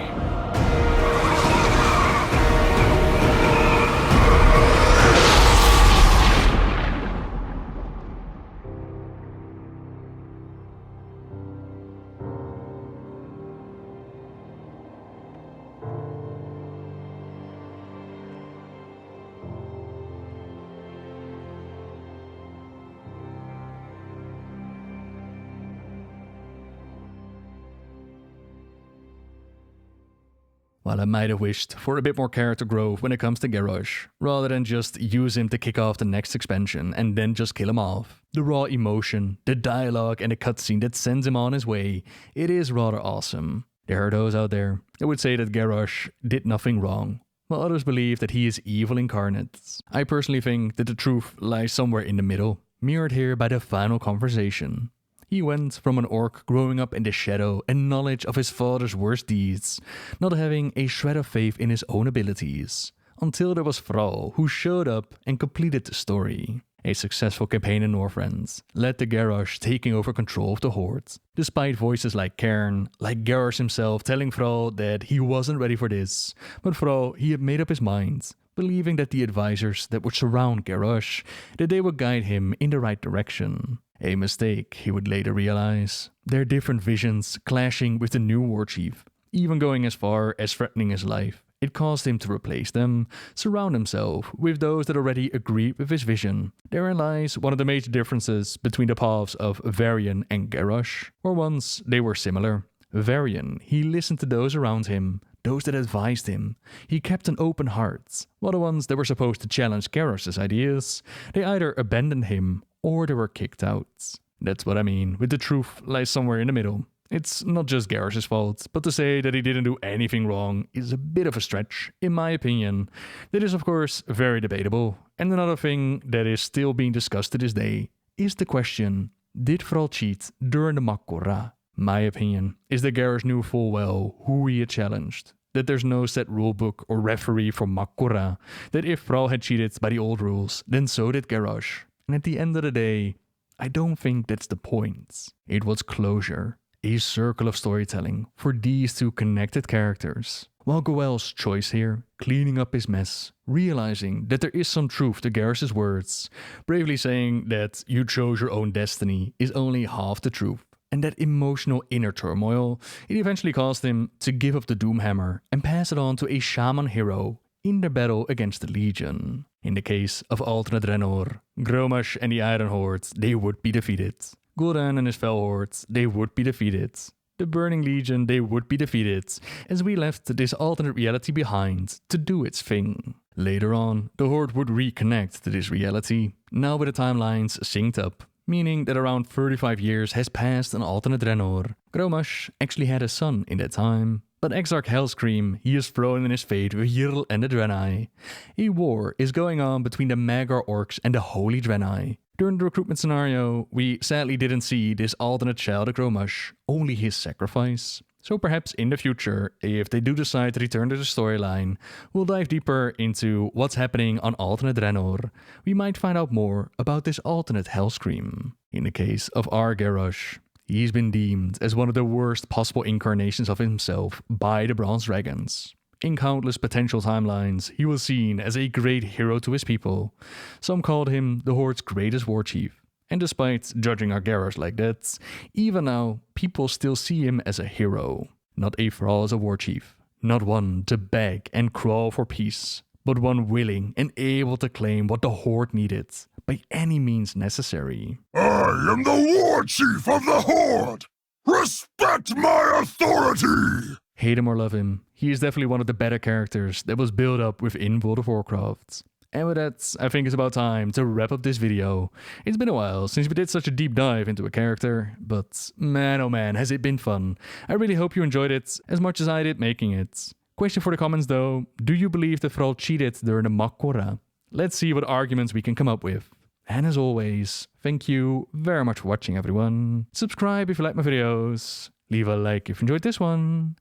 While I might have wished for a bit more character growth when it comes to Garrosh, rather than just use him to kick off the next expansion and then just kill him off. The raw emotion, the dialogue and the cutscene that sends him on his way, it is rather awesome. There are those out there that would say that Garrosh did nothing wrong, while others believe that he is evil incarnate. I personally think that the truth lies somewhere in the middle, mirrored here by the final conversation. He went from an orc growing up in the shadow and knowledge of his father's worst deeds, not having a shred of faith in his own abilities, until there was Thrall, who showed up and completed the story. A successful campaign in Northrend led to Garrosh taking over control of the Horde, despite voices like Cairn, like Garrosh himself telling Thrall that he wasn't ready for this, but Thrall, he had made up his mind, believing that the advisors that would surround Garrosh, that they would guide him in the right direction. A mistake, he would later realize. Their different visions clashing with the new Warchief, even going as far as threatening his life. It caused him to replace them, surround himself with those that already agreed with his vision. Therein lies one of the major differences between the paths of Varian and Garrosh. For once, they were similar. Varian, he listened to those around him, those that advised him. He kept an open heart, while the ones that were supposed to challenge Garrosh's ideas, they either abandoned him or they were kicked out. That's what I mean with the truth lies somewhere in the middle. It's not just Garrosh's fault, but to say that he didn't do anything wrong is a bit of a stretch, in my opinion. That is of course very debatable, and another thing that is still being discussed to this day is the question, did Thrall cheat during the Mccory? My opinion is that Garrosh knew full well who he had challenged, that there's no set rulebook or referee for Mccory, that if Thrall had cheated by the old rules, then so did Garrosh. And at the end of the day, I don't think that's the point. It was closure, a circle of storytelling for these two connected characters. While Goel's choice here, cleaning up his mess, realizing that there is some truth to Garrosh's words, bravely saying that you chose your own destiny is only half the truth. And that emotional inner turmoil, it eventually caused him to give up the Doomhammer and pass it on to a Shaman hero in their battle against the Legion. In the case of alternate Draenor, Grommash and the Iron Horde, they would be defeated. Gul'dan and his Fell Horde, they would be defeated. The Burning Legion, they would be defeated, as we left this alternate reality behind to do its thing. Later on, the Horde would reconnect to this reality, now with the timelines synced up, meaning that around 35 years has passed on alternate Draenor. Grommash actually had a son in that time, but Exarch Hellscream, he is thrown in his fate with Yrl and the Draenei. A war is going on between the Magyar orcs and the Holy Draenei. During the recruitment scenario, we sadly didn't see this alternate child of Grommash, only his sacrifice. So perhaps in the future, if they do decide to return to the storyline, we'll dive deeper into what's happening on alternate Draenor. We might find out more about this alternate Hellscream. In the case of our Garrosh, He's been deemed as one of the worst possible incarnations of himself by the Bronze Dragons. In countless potential timelines, he was seen as a great hero to his people. Some called him the Horde's greatest warchief. And despite judging our Garrosh like that, even now, people still see him as a hero. Not a Thrall as a warchief. Not one to beg and crawl for peace, but one willing and able to claim what the Horde needed, by any means necessary. I am the Warchief of the Horde! Respect my authority! Hate him or love him, he is definitely one of the better characters that was built up within World of Warcraft. And with that, I think it's about time to wrap up this video. It's been a while since we did such a deep dive into a character, but man oh man, has it been fun. I really hope you enjoyed it as much as I did making it. Question for the comments though, do you believe the Thrall cheated during the Mccory? Let's see what arguments we can come up with. And as always, thank you very much for watching everyone. Subscribe if you like my videos, leave a like if you enjoyed this one,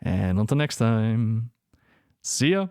and until next time, see ya!